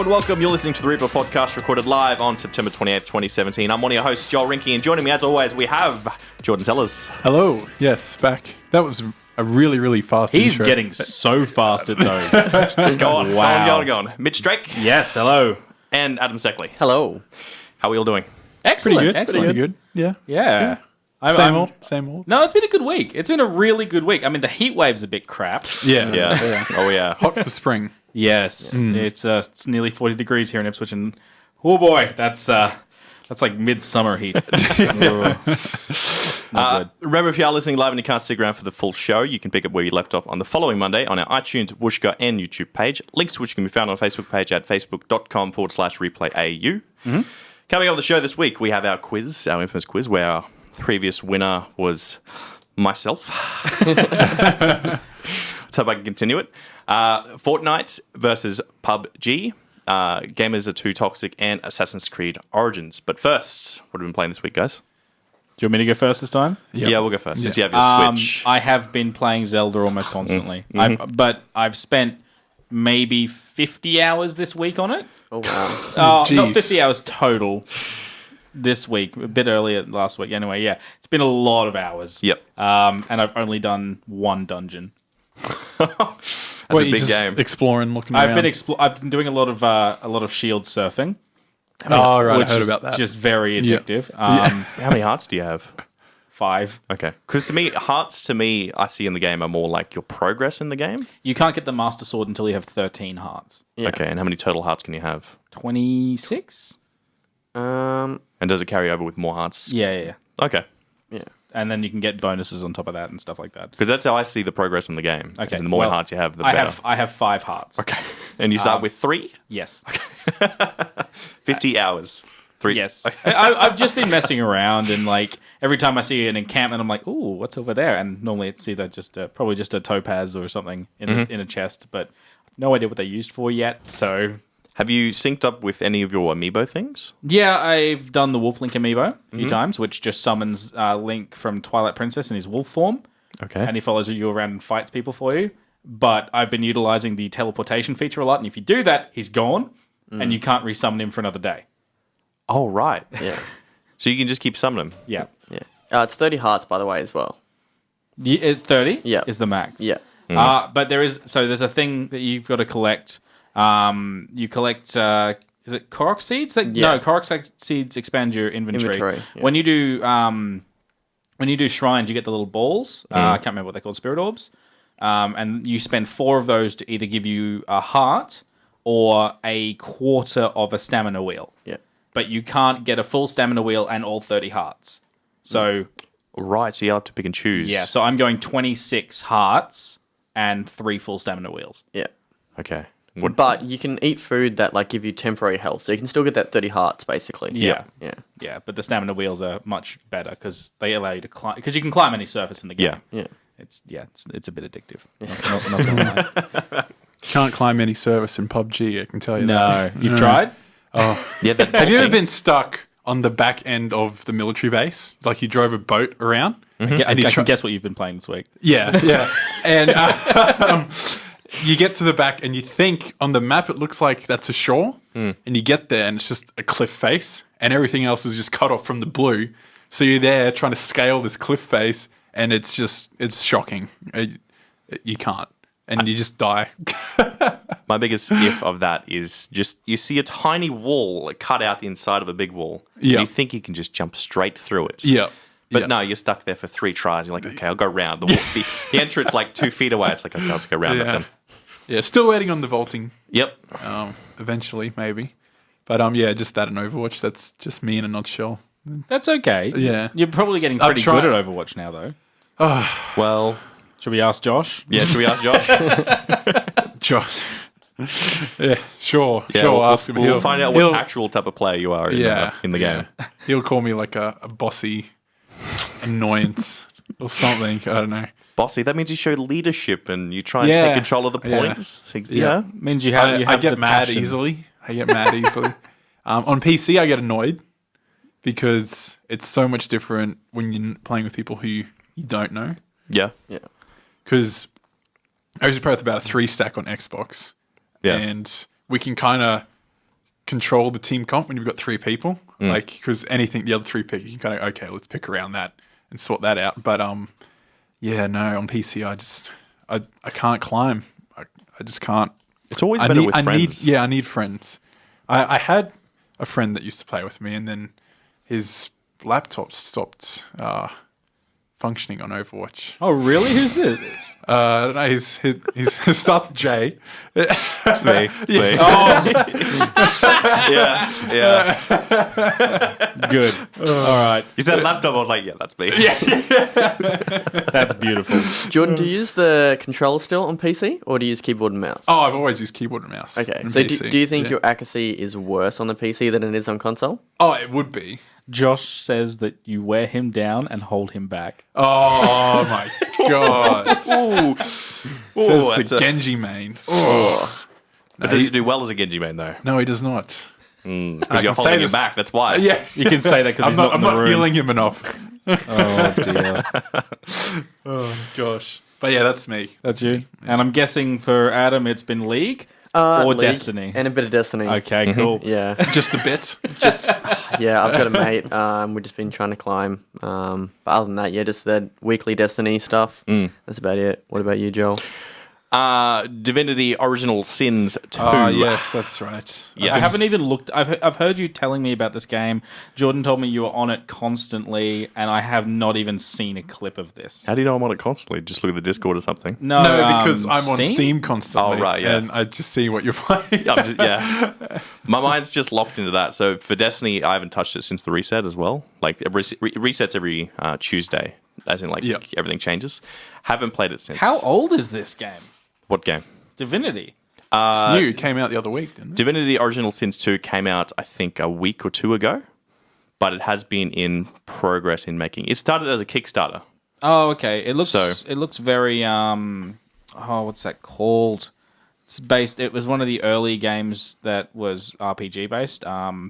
and welcome. You're listening to the Reaper podcast recorded live on September 28th, 2017. I'm one of your hosts, Joel Rinke, and joining me as always, we have Jordan Tellers. Hello. Yes, back. That was a really, really fast He's intro. getting so fast at those. Just go on, Wow. go on. Mitch Drake. Yes, hello. And Adam Seckley. Hello. How are we all doing? Excellent, Pretty good. excellent. Pretty good. Yeah. Yeah. Same old. No, it's been a good week. It's been a really good week. I mean, the heat wave's a bit crap. Yeah. Oh, yeah. Hot for spring. Yes. It's nearly 40 degrees here in Ipswich, and oh boy, that's like midsummer heat. It's not good. Remember, if you are listening live and you can't stick around for the full show, you can pick up where you left off on the following Monday on our iTunes, Wooshka, and YouTube page. Links to which can be found on our Facebook page at facebook.com/replayau. Coming up on the show this week, we have our quiz, our infamous quiz, where our previous winner was myself. Let's hope I can continue it. Fortnite versus PUBG. Gamers Are Too Toxic and Assassin's Creed Origins. But first, what have we been playing this week, guys? Do you want me to go first this time? Yep. Yeah, we'll go first, since you have your Switch. I have been playing Zelda almost constantly. But I've spent maybe 50 hours this week on it. Oh, wow. Not Jeez. 50 hours total this week. A bit earlier last week. Anyway, yeah. It's been a lot of hours. Yep. And I've only done one dungeon. That's What, a you big just game. exploring, looking I've around. been doing a lot of shield surfing. Oh, right. I Which heard is about that. just very Yeah. addictive. How many hearts do you have? 5. Okay. Because hearts to me, I see in the game are more like your progress in the game. You can't get the Master Sword until you have 13 hearts. Yeah. Okay, and how many total hearts can you have? 26? And does it carry over with more hearts? Yeah. Okay. Yeah. And then you can get bonuses on top of that and stuff like that. Because that's how I see the progress in the game. Okay. And the more hearts you have, the better. I have 5 hearts. Okay. And you start with 3? Yes. 50 hours. 3. Yes. I've just been messing around, and like every time I see an encampment, I'm like, "Ooh, what's over there?" And normally it's either just probably just a topaz or something in a chest, but no idea what they're used for yet. So Have you synced up with any of your amiibo things? yeah, I've done the Wolf Link amiibo a few times, which just summons Link from Twilight Princess in his wolf form, Okay. and he follows you around and fights people for you. But I've been utilizing the teleportation feature a lot, and if you do that, he's gone, and you can't resummon him for another day. Oh, right. Yeah. So you can just keep summoning them. Yeah. Yeah. It's 30 hearts, by the way, as well. Is 30? Yeah. Is the max. Yeah. But there's a thing that you've got to collect. You collect, is it Korok seeds? No, Korok seeds expand your inventory. Yeah. When you do shrines, you get the little balls. I can't remember what they're called, spirit orbs. And you spend 4 of those to either give you a heart or a quarter of a stamina wheel. Yeah. But you can't get a full stamina wheel and all 30 hearts. So Right, so you have to pick and choose. yeah, so I'm going 26 hearts and 3 full stamina wheels. Yeah. Okay. But you can eat food that like give you temporary health, so you can still get that 30 hearts, basically. Yeah. Yeah. Yeah, but the stamina wheels are much better because they allow you to climb. Because you can climb any surface in the game. Yeah. Yeah. It's a bit addictive. Not gonna lie. Can't climb any service in PUBG, I can tell you that. No, you've tried? Yeah, that Have you ever bolting. been stuck on the back end of the military base? Like you drove a boat around? I you can guess what you've been playing this week. Yeah. And you get to the back and you think on the map it looks like that's a shore. And you get there and it's just a cliff face and everything else is just cut off from the blue. So you're there trying to scale this cliff face and it's shocking. You can't. And you just die. My biggest if of that is just you see a tiny wall cut out inside of a big wall. Yeah. And you think you can just jump straight through it. Yeah. But no, you're stuck there for 3 tries. You're like, okay, I'll go round. The entrance like 2 feet away. It's like, okay, I'll just go round it then. Yeah, still waiting on the vaulting. Yep. Eventually, maybe. But just that in Overwatch. That's just me in a nutshell. That's okay. Yeah. You're probably getting pretty try- good at Overwatch now, though. Well, Should we ask Josh? yeah, should we ask Josh? Josh. Yeah, sure. Yeah, sure. we'll, Ask him. we'll find out he'll- what actual type of player you are in the game. yeah. He'll call me like a bossy annoyance or something. I don't know. Bossy, that means you show leadership and you try and Yeah. take control of the Yeah. points. Yeah. Means you have, I get the mad passion. easily. On PC, I get annoyed because it's so much different when you're playing with people who you don't know. Yeah. Yeah. Because I usually play with about a 3 stack on Xbox. Yeah. And we can kind of control the team comp when you've got 3 people. Like, because anything the other 3 pick, you can kind of, okay, let's pick around that and sort that out. But yeah, no, on PC, I can't climb. I just can't. It's always better with friends. I need friends. I had a friend that used to play with me, and then his laptop stopped functioning on Overwatch. Oh, really? Who's this? I don't know. He starts with J. It's me. It's me. Oh, Yeah. good. All right. You said laptop. I was like, yeah, that's me. That's beautiful. Jordan, do you use the controller still on PC or do you use keyboard and mouse? Oh, I've always used keyboard and mouse. Okay, on so PC. do you think Yeah. your accuracy is worse on the PC than it is on console? Oh, it would be. Josh says that you wear him down and hold him back. Oh my god! Ooh, Says that's the a- Genji main. But does he do well as a Genji main though? No, he does not. Because can say you're holding him this- back. That's why. Yeah, You can say that because he's not in I'm the not room. healing him enough. Oh, dear. Oh gosh. But yeah, that's me. That's you. And I'm guessing for Adam, it's been League or League Destiny. and a bit of Destiny. Okay, cool. Yeah, Just a bit. yeah. I've got a mate. We've just been trying to climb. But other than that, yeah, just the weekly Destiny stuff. That's about it. What about you, Joel? Divinity Original Sins 2. Oh yes, that's right. Yes. I haven't even looked. I've heard you telling me about this game. Jordan told me you were on it constantly, and I have not even seen a clip of this. How do you know I'm on it constantly? Just look at the Discord or something. No, because I'm on Steam constantly. Oh, right, yeah. And I just see what you're playing. Yeah. My mind's just locked into that. So for Destiny, I haven't touched it since the reset as well. Like, it resets every Tuesday, as in, like, Yep. everything changes. Haven't played it since. How old is this game? What game? Divinity. It's new. It came out the other week, didn't it? Divinity Original Sins 2 came out, I think, a week or 2 ago, but it has been in progress in making. It started as a Kickstarter. Oh, okay. It looks. So- It looks very. What's that called? It's based. It was one of the early games that was RPG based.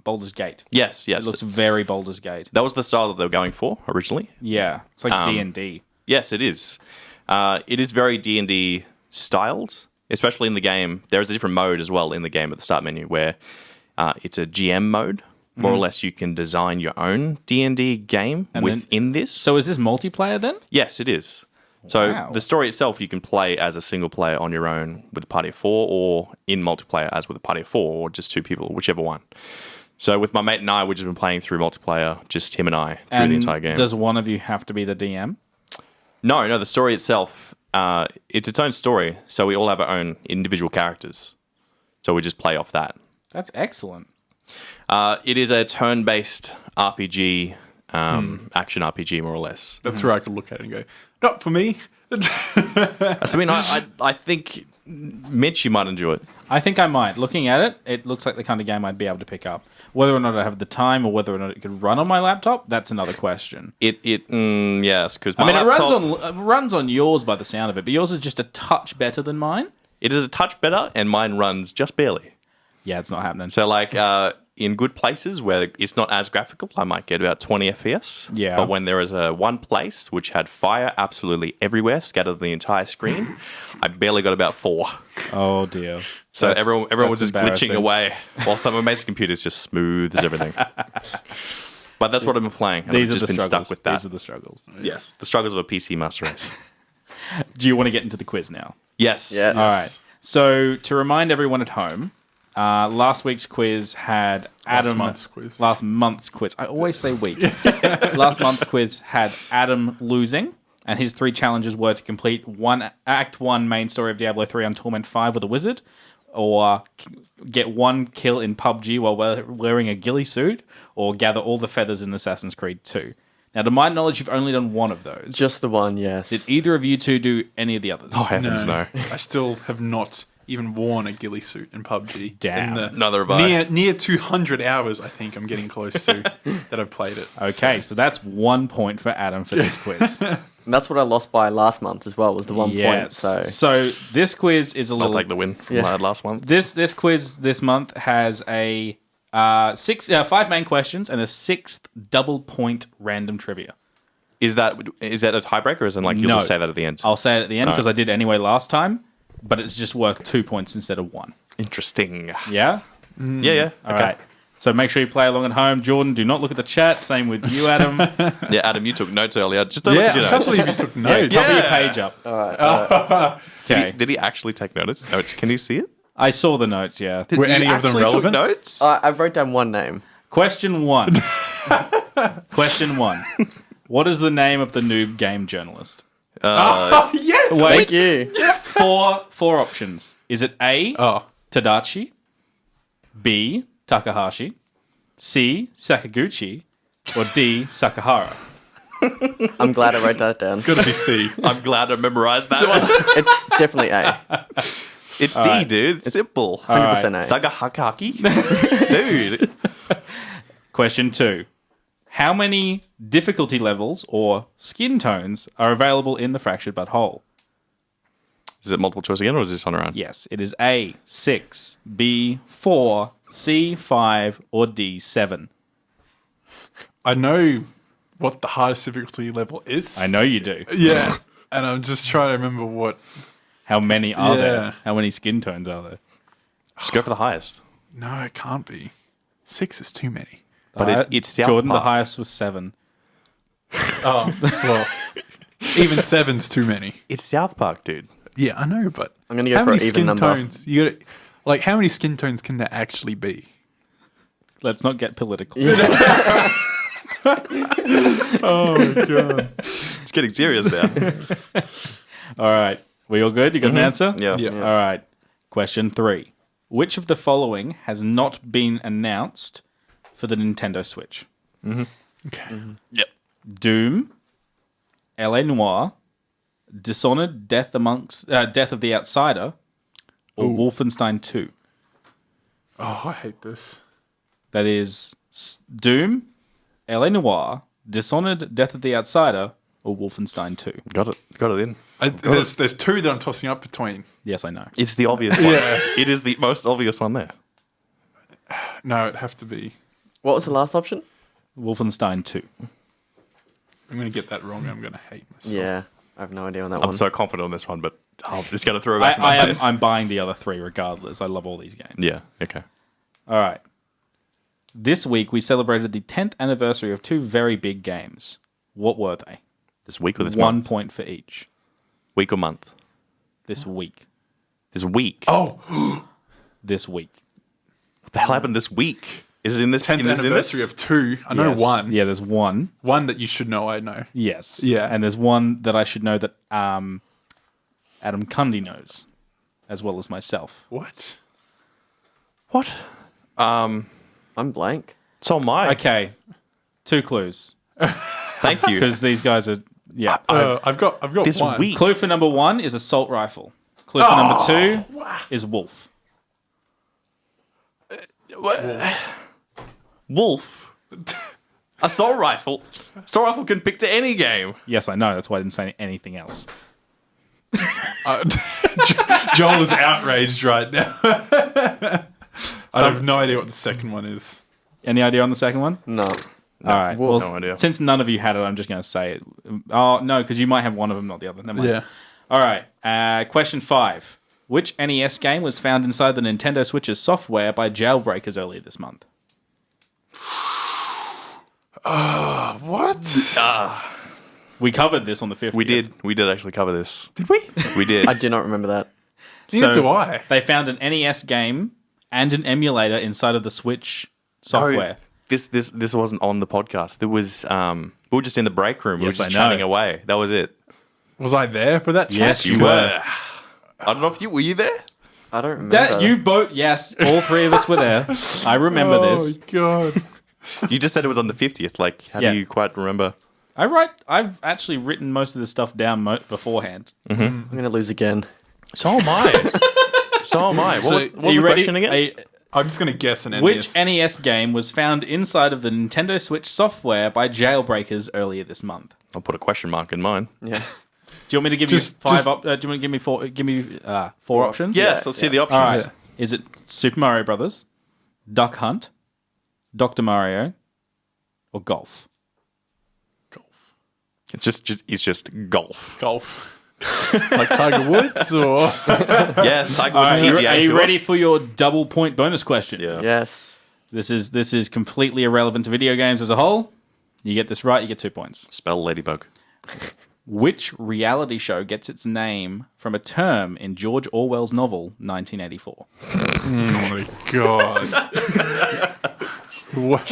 Baldur's Gate. Yes. It looks very Baldur's Gate. That was the style that they were going for originally. Yeah, it's like D&D. Yes, it is. It is very D&D styled, especially in the game. There is a different mode as well in the game at the start menu where it's a GM mode. More or less, you can design your own D&D game within this. So is this multiplayer then? Yes, it is. So Wow. the story itself, you can play as a single player on your own with a party of 4, or in multiplayer as with a party of 4, or just 2 people, whichever one. So with my mate and I, we've just been playing through multiplayer, just him and I, through the entire game. Does one of you have to be the DM? No, the story itself, it's its own story. So we all have our own individual characters. So we just play off that. That's excellent. It is a turn-based RPG, action RPG, more or less. That's where I could look at it and go, not for me. So, I mean, I think, Mitch, you might enjoy it. I think I might. Looking at it, it looks like the kind of game I'd be able to pick up. Whether or not I have the time or whether or not it could run on my laptop, that's another question. Yes, because I mean, it runs on yours by the sound of it, but yours is just a touch better than mine. It is a touch better, and mine runs just barely. Yeah, it's not happening. So, like, in good places where it's not as graphical, I might get about 20 FPS. Yeah. But when there is one place which had fire absolutely everywhere, scattered the entire screen, I barely got about 4. Oh dear. So That's- everyone was that's just glitching embarrassing. away, while some of my computer is just smooth as everything. But that's what I've been playing, and These I've are just the been struggles. stuck with that. These are the struggles. Yes, the struggles of a PC Master Race. Do you want to get into the quiz now? Yes. Yes. All right. So to remind everyone at home, last week's quiz had Adam. month's quiz. Last month's quiz. I always say week. Last month's quiz had Adam losing, and his 3 challenges were to complete Act 1 main story of Diablo 3 on Torment 5 with a wizard, or get 1 kill in PUBG while wearing a ghillie suit, or gather all the feathers in Assassin's Creed 2. Now, to my knowledge, you've only done one of those. Just the one, yes. Did either of you two do any of the others? Oh, heavens, no. I still have not even worn a ghillie suit in PUBG. Damn. Neither have I. Near 200 hours, I think I'm getting close to that I've played it. Okay, so that's 1 point for Adam for this quiz. And that's what I lost by last month as well, was the 1 point. Yes. So this quiz is a I'll little. take the win from Yeah. last month. This quiz this month has a 5 main questions and a 6th double point random trivia. Is that a tiebreaker, or is it like you'll No. just say that at the end? I'll say it at the end Right. because I did anyway last time, but it's just worth 2 points instead of 1. Interesting. Yeah. Yeah. All right. So make sure you play along at home. Jordan, do not look at the chat. Same with you, Adam. Yeah, Adam, you took notes earlier. Just don't look Yeah, at your I can't notes. believe you took notes. Cover your page up. All right. Okay. Did he actually take notes? Can you see it? I saw the notes, yeah. Were He any of them actually took relevant? notes? I wrote down one name. Question 1. Question 1. What is the name of the noob game journalist? Yes! Thank you. Four options. Is it A, Oh. Tadachi, B, Takahashi, C, Sakaguchi, or D, Sakahara? I'm glad I wrote that down. Gotta be C. I'm glad I memorized that one. It's definitely A. It's D, dude. It's simple. 100% A. Saga Hakaki? Dude. Question 2. How many difficulty levels or skin tones are available in the Fractured But Whole? Is it multiple choice again, or is this on around? Yes, it is A, 6, B, 4, C, 5, or D, 7. I know what the hardest difficulty level is. I know you do. Yeah. And I'm just trying to remember what. How many are Yeah. there? How many skin tones are there? Just go for the highest. No, it can't be. 6 is too many. But it's South Jordan, Park. the highest was 7. Oh, well. Even 7's too many. It's South Park, dude. Yeah, I know, but I'm gonna go how for many an even skin number. tones? You gotta, like, how many skin tones can there actually be? Let's not get political. Oh my god! It's getting serious now. All right. We all good? You got an answer? Yeah. Yeah. All right. Question 3. Which of the following has not been announced for the Nintendo Switch? Okay. Yep. Doom, L.A. Noire, Dishonored, Death of the Outsider, or Wolfenstein 2? Oh, I hate this. That is Doom, L.A. Noire, Dishonored, Death of the Outsider, or Wolfenstein 2. Got it in. There's two that I'm tossing up between. Yes, I know. It's the obvious one. It is the most obvious one there. No, it'd have to be. What was the last option? Wolfenstein 2. I'm going to get that wrong. I'm going to hate myself. Yeah, I have no idea on that I'm one. so confident on this one, but I'm just going to throw it back in my face. I'm buying the other 3 regardless. I love all these games. Yeah, okay. All right. This week we celebrated the 10th anniversary of 2 very big games. What were they? This week or this 1 month? point for each. Week or month? This week. This week? Oh, This week. What the hell happened this week? Is it in this 10th in this, anniversary of 2. I know Yes. one. Yeah, there's one. One that you should know. I know. Yes. Yeah. And there's one that I should know that Adam Cundy knows, as well as myself. What? What? I'm blank. So am I. Okay. 2 clues. Thank you. Because these guys are... Yeah. I've got This one. week. Clue for number 1 is assault rifle. Clue for number 2 is wolf. Wolf. Assault rifle. Assault rifle can pick to any game. Yes, I know. That's why I didn't say anything else. Joel is outraged right now. I have no idea what the second one is. Any idea on the second one? No. All right. Well, no idea. since none of you had it, I'm just going to say it. Oh, no, because you might have one of them, not the other. Never mind. Yeah. All right. Question 5. Which NES game was found inside the Nintendo Switch's software by jailbreakers earlier this month? What? We covered this on the 50th. We did. We did actually cover this. Did we? We did. I do not remember that. Neither do I. They found an NES game and an emulator inside of the Switch software. This wasn't on the podcast. There was we were just in the break room. We Yes, were just I know. chatting away. That was it. Was I there for that? Yes, chat? you were. I don't know if you were you there? I don't remember. That you both, yes, all 3 of us were there. I remember this. Oh god. You just said it was on the 50th. Like, how Yeah. do you quite remember? I've actually written most of this stuff down beforehand. I'm going to lose again. So am I. So am I. What was Are you the ready? question again? I'm just gonna guess an NES. Which NES game was found inside of the Nintendo Switch software by jailbreakers earlier this month? I'll put a question mark in mine. Yeah. Do you want me to give Just- you 5 just- do you want to give me 4 4 options? Yes, let's see the options. All right. Is it Super Mario Brothers, Duck Hunt, Dr. Mario, or Golf? It's just golf. Golf. Like Tiger Woods or Yes, Tiger Woods Are PGA you Tour. ready for your double point bonus question? Yeah. Yes. This is completely irrelevant to video games as a whole. You get this right, you get 2 points. Spell ladybug. Which reality show gets its name from a term in George Orwell's novel 1984? oh my god.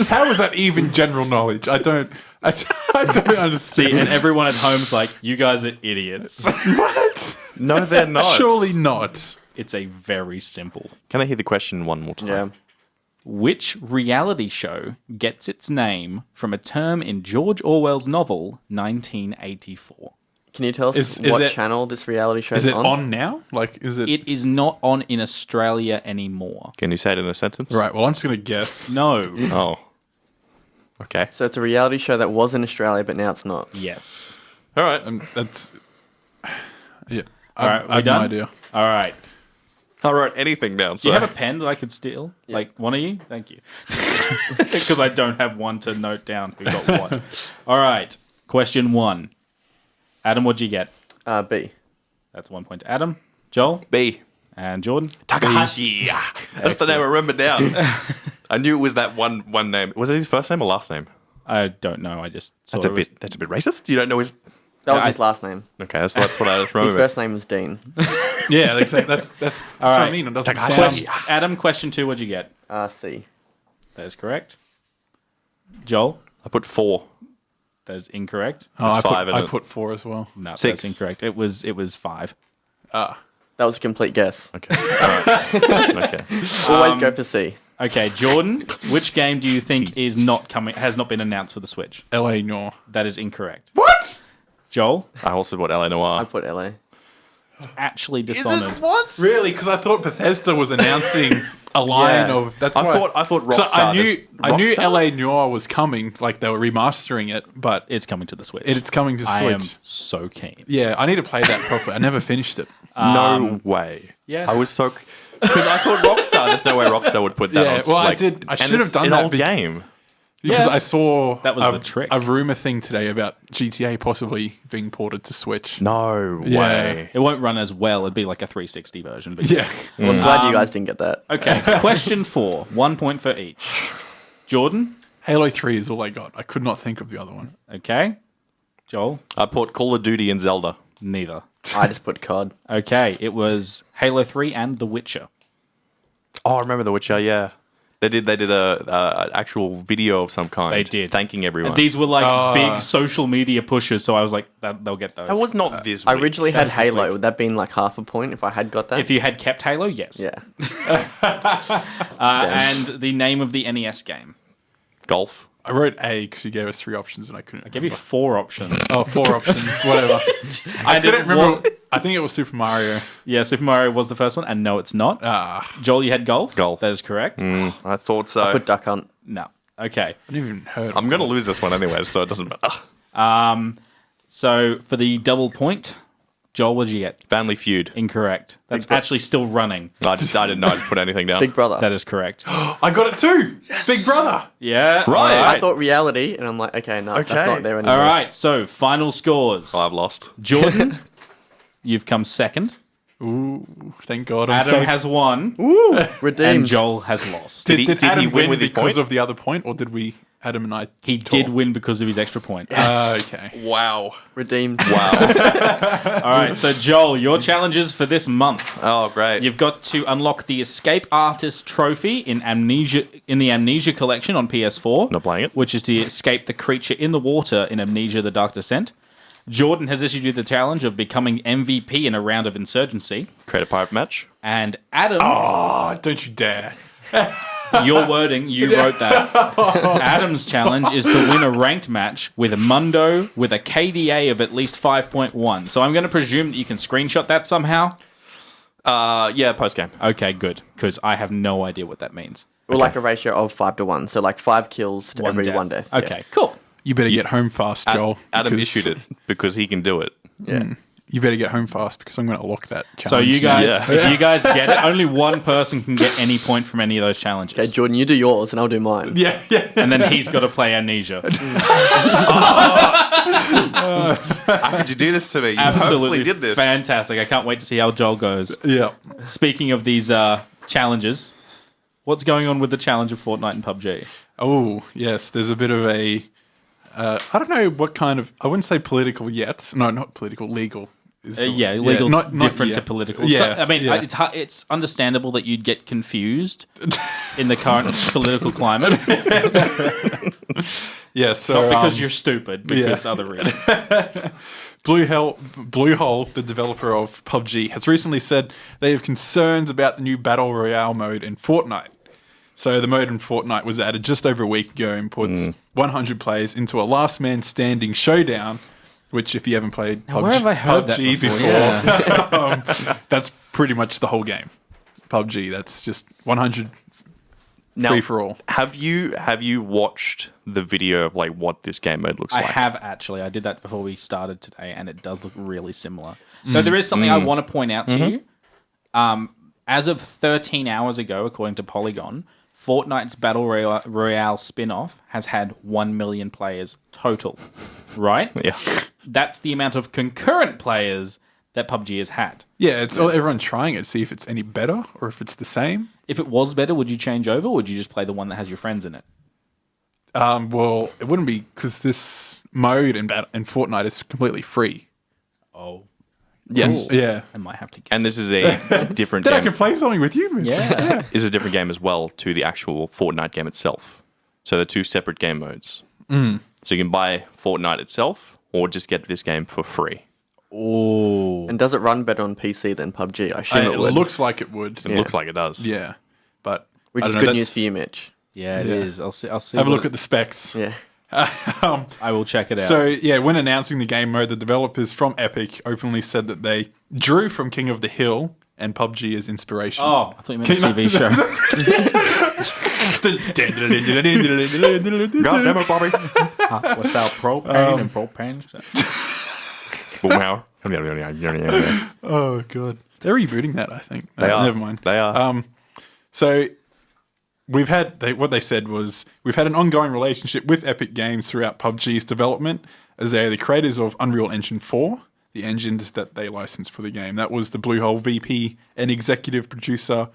How is that even general knowledge? I don't understand. See, and everyone at home's like, you guys are idiots. What? No, they're not. Surely not. It's a very simple. Can I hear the question one more time? Yeah. Which reality show gets its name from a term in George Orwell's novel 1984? Can you tell us Is what it- channel this reality show Is it on? on now? Like, is it? It is not on in Australia anymore. Can you say it in a sentence? Right. Well, I'm just gonna guess. No. Oh. Okay. So it's a reality show that was in Australia, but now it's not. Yes. All right. That's. Yeah. All right, I have done? no idea. All right. I wrote anything down. Do So you have a pen that I could steal? Like one of you? Thank you. Because I don't have one to note down who got what. All right. Question 1. Adam, what'd you get? B. That's 1 point to Adam. Joel? B. And Jordan? Takahashi. That's the name I remember down. I knew it was that one name. Was it his first name or last name? I don't know. I just saw That's a bit racist. You don't know his. That was I- his last name. Okay, that's what I just His remember. first name was Dean. Yeah. That's what I right. mean. It doesn't Takahashi. sound. Adam, question 2, what'd you get? C. That is correct. Joel? I put 4. That is incorrect. Oh, It's 5, I isn't it? put 4 as well. No, 6. that's incorrect. It was 5. That was a complete guess. Okay. All right. Okay. Always go for C. Okay, Jordan, which game do you think is not coming? Has not been announced for the Switch? L.A. Noir. That is incorrect. What? Joel, I also put LA I Noir. put LA. actually Dishonored. What? Really? Because I thought Bethesda was announcing a line Yeah. of. That's I why. thought So Rockstar. I knew Rockstar? L.A. Noir was coming. Like they were remastering it, but It's coming to the Switch. it's coming to Switch. I am so keen. Yeah, I need to play that properly. I never finished it. No way. yeah. I was so because I thought Rockstar. There's no way Rockstar would put that Yeah, on. well, I like, did- I and should have it's done an that old bec- game. Because Yeah. I saw That was the trick. a rumor thing today about GTA possibly being ported to Switch. No Yeah. way. It won't run as well. It'd be like a 360 version. But Yeah. Well, I'm glad you guys didn't get that. Okay, question 4. 1 point for each. Jordan, Halo 3 is all I got. I could not think of the other one. okay. Joel, I put Call of Duty and Zelda. neither. I just put COD. Okay, it was Halo 3 and The Witcher. Oh, I remember The Witcher. Yeah, they did a actual video of some kind. They did. thanking everyone. And these were like big social media pushes, so I was like, they'll get those. that was not this. I week. originally had was this Halo. week. Would that been like half a point if I had got that? If you had kept Halo, yes. yeah. And the name of the NES game. Golf. I wrote A because you gave us 3 options and I couldn't. I gave you 4 options. Oh, 4 options, whatever. I couldn't remember. I think it was Super Mario. Yeah, Super Mario was the first one, and no, it's not. Joel, you had golf? Golf. That is correct. I thought so. Put Duck Hunt. No. Okay. I didn't even heard. I'm gonna lose this one anyway, so it doesn't matter. So for the double point, Joel, what did you get? Family Feud. Incorrect. That's Bro- actually still running. I didn't know I just put anything down. Big Brother. That is correct. I got it too. Big Brother. Yeah. Right. all I thought reality, and I'm like, okay, no, Okay. that's not there anymore. All right. So final scores. I've lost. Jordan, you've come second. Ooh, thank God. I'm Adam so- has won, Redeemed. and Joel has lost. Did he Adam win with his because point? of the other point, or did we? Adam and I. He did win because of his extra point. Okay. Wow. Redeemed. Wow. All right. So Joel, your challenges for this month. Oh, great. You've got to unlock the Escape Artist Trophy in the Amnesia collection on PS4. Not playing it. Which is to escape the creature in the water in Amnesia: The Dark Descent. Jordan has issued you the challenge of becoming MVP in a round of Insurgency. Create a pirate match. And Adam, Oh, don't you dare. your wording, you wrote that. Adam's challenge is to win a ranked match with Mundo with a KDA of at least 5.1. So I'm going to presume that you can screenshot that somehow. Yeah, post game. Okay, good. Because I have no idea what that means. Or like a ratio of 5 to 1. So like 5 kills to every death. 1 death. Yeah. Okay, cool. You better get home fast, Joel. Adam because issued it because he can do it. Yeah. you better get home fast because I'm going to lock that So challenge. you guys, Yeah. if you guys get it, only one person can get any point from any of those challenges. Okay, Jordan, you do yours and I'll do mine. Yeah, yeah. And then he's got to play Amnesia. How could you do this to me? You Absolutely purposely did this. fantastic. I can't wait to see how Joel goes. Yeah. Speaking of these challenges, what's going on with the challenge of Fortnite and PUBG? Oh, yes. There's a bit of a, I don't know what kind of, I wouldn't say political yet. No, not political, legal. Is the- Yeah, legal's not different yet. to political. Yeah, So, I mean, yeah. it's understandable that you'd get confused in the current political climate. Yeah, so Not because you're stupid, because other reasons. Bluehole, the developer of PUBG, has recently said they have concerns about the new Battle Royale mode in Fortnite. So the mode in Fortnite was added just over a week ago and puts 100 players into a last man standing showdown, which if you haven't played PUBG, where have I heard that PUBG before? before, that's pretty much the whole game. PUBG, that's just 100 Now, free for all. Have you watched the video of like what this game mode looks I like? have actually. I did that before we started today, and it does look really similar. So there is something I want to point out to you. As of 13 hours ago, according to Polygon, Fortnite's Battle Royale spin-off has had 1 million players total, right? Yeah. That's the amount of concurrent players that PUBG has had. Yeah, it's everyone trying it to see if it's any better or if it's the same. If it was better, would you change over, or would you just play the one that has your friends in it? Well, it wouldn't be because this mode in Fortnite is completely free. Oh, Yes. Yeah. I might have to get And this is a different Then I game. can play something with you. Yeah. Is a different game as well to the actual Fortnite game itself. So they're two separate game modes. So you can buy Fortnite itself or just get this game for free. Oh. And does it run better on PC than PUBG? I assume It it would. looks like it would. It looks like it does. Yeah. But Which I is don't good know, news that's- for you, Mitch. Yeah, it is. I'll see. Have a look at the specs. Yeah. I will check it out. So, yeah, when announcing the game mode, the developers from Epic openly said that they drew from King of the Hill and PUBG as inspiration. oh, I thought you meant a TV show. God damn it, Bobby. Without propane and propane. Wow. Oh, God. They're rebooting that, I think. They are. Never mind. They are. So we've had what they said was we've had an ongoing relationship with Epic Games throughout PUBG's development, as they are the creators of Unreal Engine 4, the engines that they licensed for the game. That was the Bluehole VP and executive producer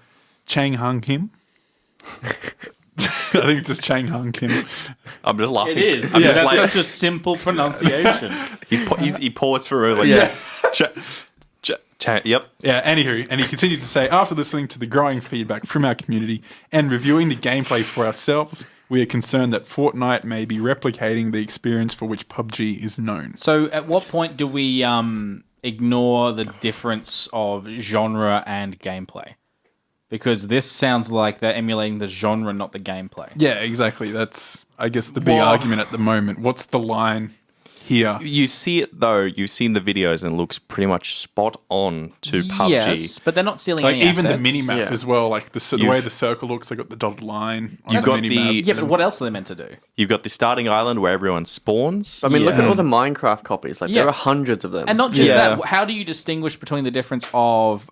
Chang Hung Kim. I think it's just Chang Hung Kim. I'm just laughing. It is. I'm Yeah, just that's like, such a simple pronunciation. he paused for a like, Yeah. Yep. Yeah, anywho, and he continued to say, after listening to the growing feedback from our community and reviewing the gameplay for ourselves, we are concerned that Fortnite may be replicating the experience for which PUBG is known. So, at what point do we ignore the difference of genre and gameplay? Because this sounds like they're emulating the genre, not the gameplay. Yeah, exactly. That's, I guess, the big argument at the moment. What's the line here? You see it though. You've seen the videos and it looks pretty much spot on to PUBG. Yes, but they're not stealing Like, any even the assets. mini-map Yeah. as well, like the way You've- the circle looks, they got the dotted line on You've the got mini-map. the- Yeah, but what else are they meant to do? You've got the starting island where everyone spawns. I mean, look at Yeah. all the Minecraft copies. Like, Yeah. there are hundreds of them. And not just Yeah. that, how do you distinguish between the difference of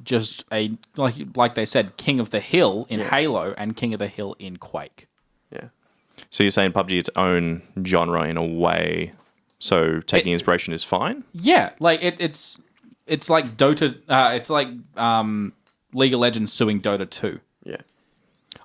just a, like they said, King of the Hill in Halo and King of the Hill in Quake? Yeah. So you're saying PUBG its own genre in a way. So taking inspiration is fine. Yeah, like it's like Dota. It's like League of Legends suing Dota 2. Yeah.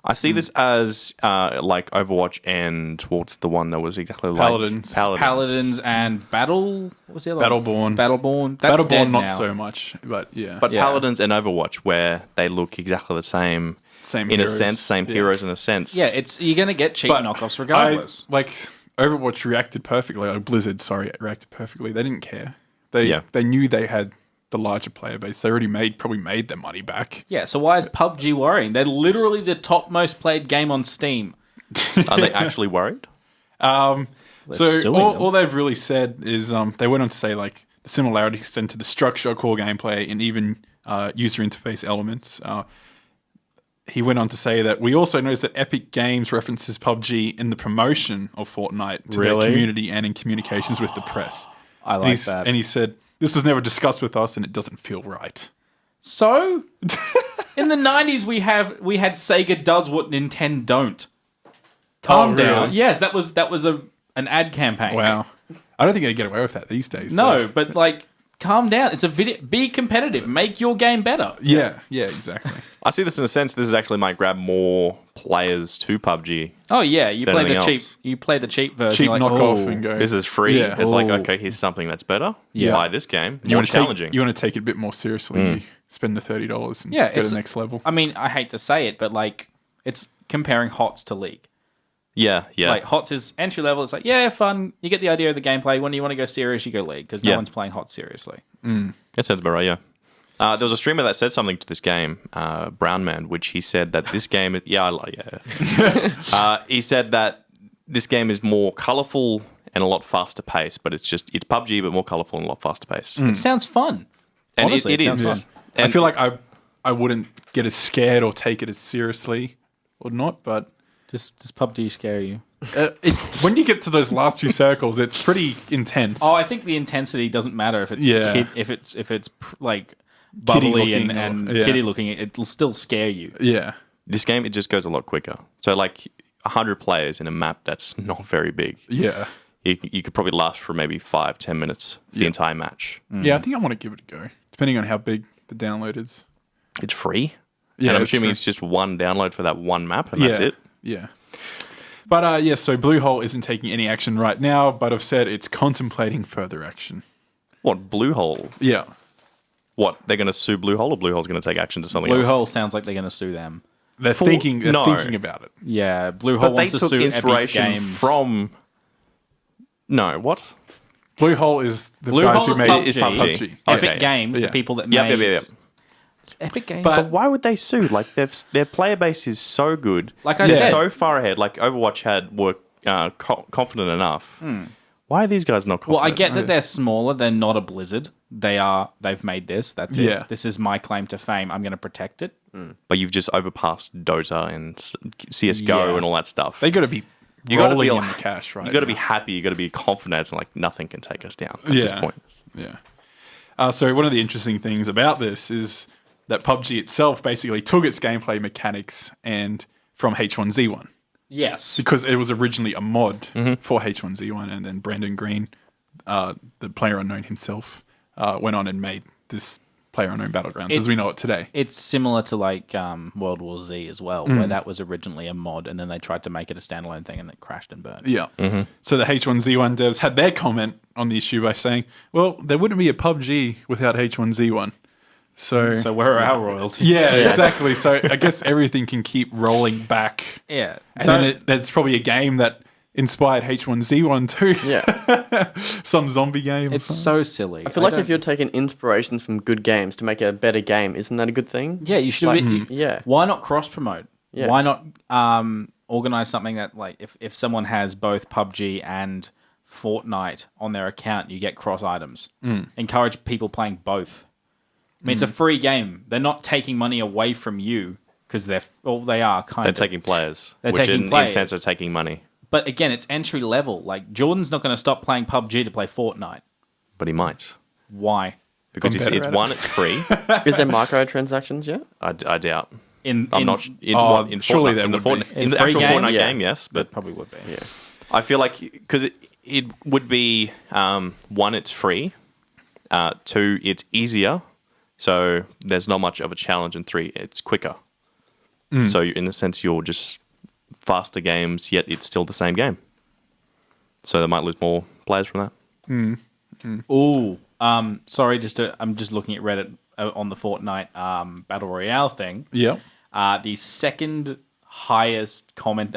I see this as like Overwatch and what's the one that was exactly like Paladins. Paladins and Battle. What was the other one? Battleborn. Battleborn. That's Battleborn, dead not now. so much, but yeah. But Yeah. Paladins and Overwatch, where they look exactly the same, Same in heroes. a sense, same Yeah. heroes in a sense. Yeah, you're gonna get cheap knockoffs regardless. Like Overwatch reacted perfectly. Like Blizzard, sorry, reacted perfectly. They didn't care. They knew they had the larger player base. They already probably made their money back. Yeah, so why is PUBG worrying? They're literally the top most played game on Steam. Are they actually worried? So suing them. all they've really said is they went on to say like the similarities extend to the structure, core gameplay, and even user interface elements. He went on to say that we also noticed that Epic Games references PUBG in the promotion of Fortnite to Really? their community and in communications with the press. I like that. And he said, this was never discussed with us, and it doesn't feel right. So, in the 90s, we had Sega does what Nintendo don't. Calm down. Really? Yes, that was an ad campaign. Wow. I don't think they get away with that these days. No, though. but like, calm down. It's a video. Be competitive. Make your game better. Yeah, exactly. I see this in a sense. This is actually might grab more players to PUBG. Oh yeah, you Than play the anything cheap. else. You play the cheap version. Cheap you're like, knockoff oh. and go. This is free. Yeah. It's like, Oh. okay, here's something that's better. Yeah. Buy this game. You More want to challenging. you want to take it a bit more seriously. You spend the $30 and Yeah, go to it's- the next level. I mean, I hate to say it, but like, it's comparing HOTS to League. yeah. Like HOTS is entry level. It's like, yeah, fun. You get the idea of the gameplay. When you want to go serious, you go League because no Yeah. one's playing HOTS seriously. That sounds about right, yeah. There was a streamer that said something to this game, Brown Man, which he said that this game... he said that this game is more colourful and a lot faster paced, but it's PUBG, but more colourful and a lot faster paced. It sounds fun. And Honestly, it it sounds is. fun. And I feel like I wouldn't get as scared or take it as seriously or not, but Does PUBG scare you? when you get to those last few circles, it's pretty intense. Oh, I think the intensity doesn't matter if it's Yeah. if it's like Kitty bubbly looking and or- yeah. kitty looking. It'll still scare you. Yeah. this game, it just goes a lot quicker. So like 100 players in a map that's not very big. Yeah. You could probably last for maybe 5-10 minutes for the entire match. Yeah, I think I want to give it a go, depending on how big the download is. It's free. Yeah, and I'm it's assuming free. it's just one download for that one map, and that's it. Yeah. But so Bluehole isn't taking any action right now, but I've said it's contemplating further action. What, Bluehole? Yeah. What, they're going to sue Bluehole, or Bluehole's going to take action to something else? Bluehole sounds like they're going to sue them. They're For- thinking no. about it. Yeah, Bluehole But they wants to took sue inspiration Epic Games from... No, what? Bluehole is the Bluehole guys who is made PUBG. Is PUBG. Epic Okay. Games, Yeah. the people that Yep, made yep. Epic Games. But why would they sue? Like, their player base is so good. Like I They're said- so far ahead. Like, Overwatch were confident enough. Why are these guys not confident? Well, I get that they're smaller. They're not a Blizzard. They've made this. That's it. Yeah. This is my claim to fame. I'm going to protect it. But you've just overpassed Dota and CSGO Yeah. and all that stuff. They got to be You gotta rolling be- in the cash, right? You got to be now. happy. You got to be confident. And like nothing can take us down at this point. Yeah. So one of the interesting things about this is that PUBG itself basically took its gameplay mechanics and from H1Z1 Yes. because it was originally a mod for H1Z1, and then Brandon Green, the PlayerUnknown himself, went on and made this PlayerUnknown Battlegrounds as we know it today. It's similar to like World War Z as well, where that was originally a mod, and then they tried to make it a standalone thing, and it crashed and burned. Yeah. So the H1Z1 devs had their comment on the issue by saying, well, there wouldn't be a PUBG without H1Z1. So where are our royalties? yeah, exactly. So I guess everything can keep rolling back. Yeah. And then that's probably a game that inspired H1Z1 too. Yeah. Some zombie game. or It's something. so silly. I feel like if you're taking inspirations from good games to make a better game, isn't that a good thing? Yeah, you should Like, be. yeah. Why not cross promote? Yeah. Why not organize something that, like, if someone has both PUBG and Fortnite on their account, you get cross items. Encourage people playing both. I mean, it's a free game. They're not taking money away from you because they are kind They're of taking players. They're which taking in players. sense are taking money. But again, it's entry level. Like, Jordan's not going to stop playing PUBG to play Fortnite. But he might. Why? Because Gone better it's at it. one, it's free. Is there microtransactions yet? I doubt. In In surely Fortnite, there in the would be. Fortnite, in the free actual game? Fortnite Yeah. game, yes, but probably would be. Yeah. I feel like because it would be one, it's free. Two, it's easier, so there's not much of a challenge. And three, it's quicker. So in a sense, you're just faster games, yet it's still the same game. So they might lose more players from that. Ooh, sorry, I'm just looking at Reddit on the Fortnite Battle Royale thing. Yeah. The second highest comment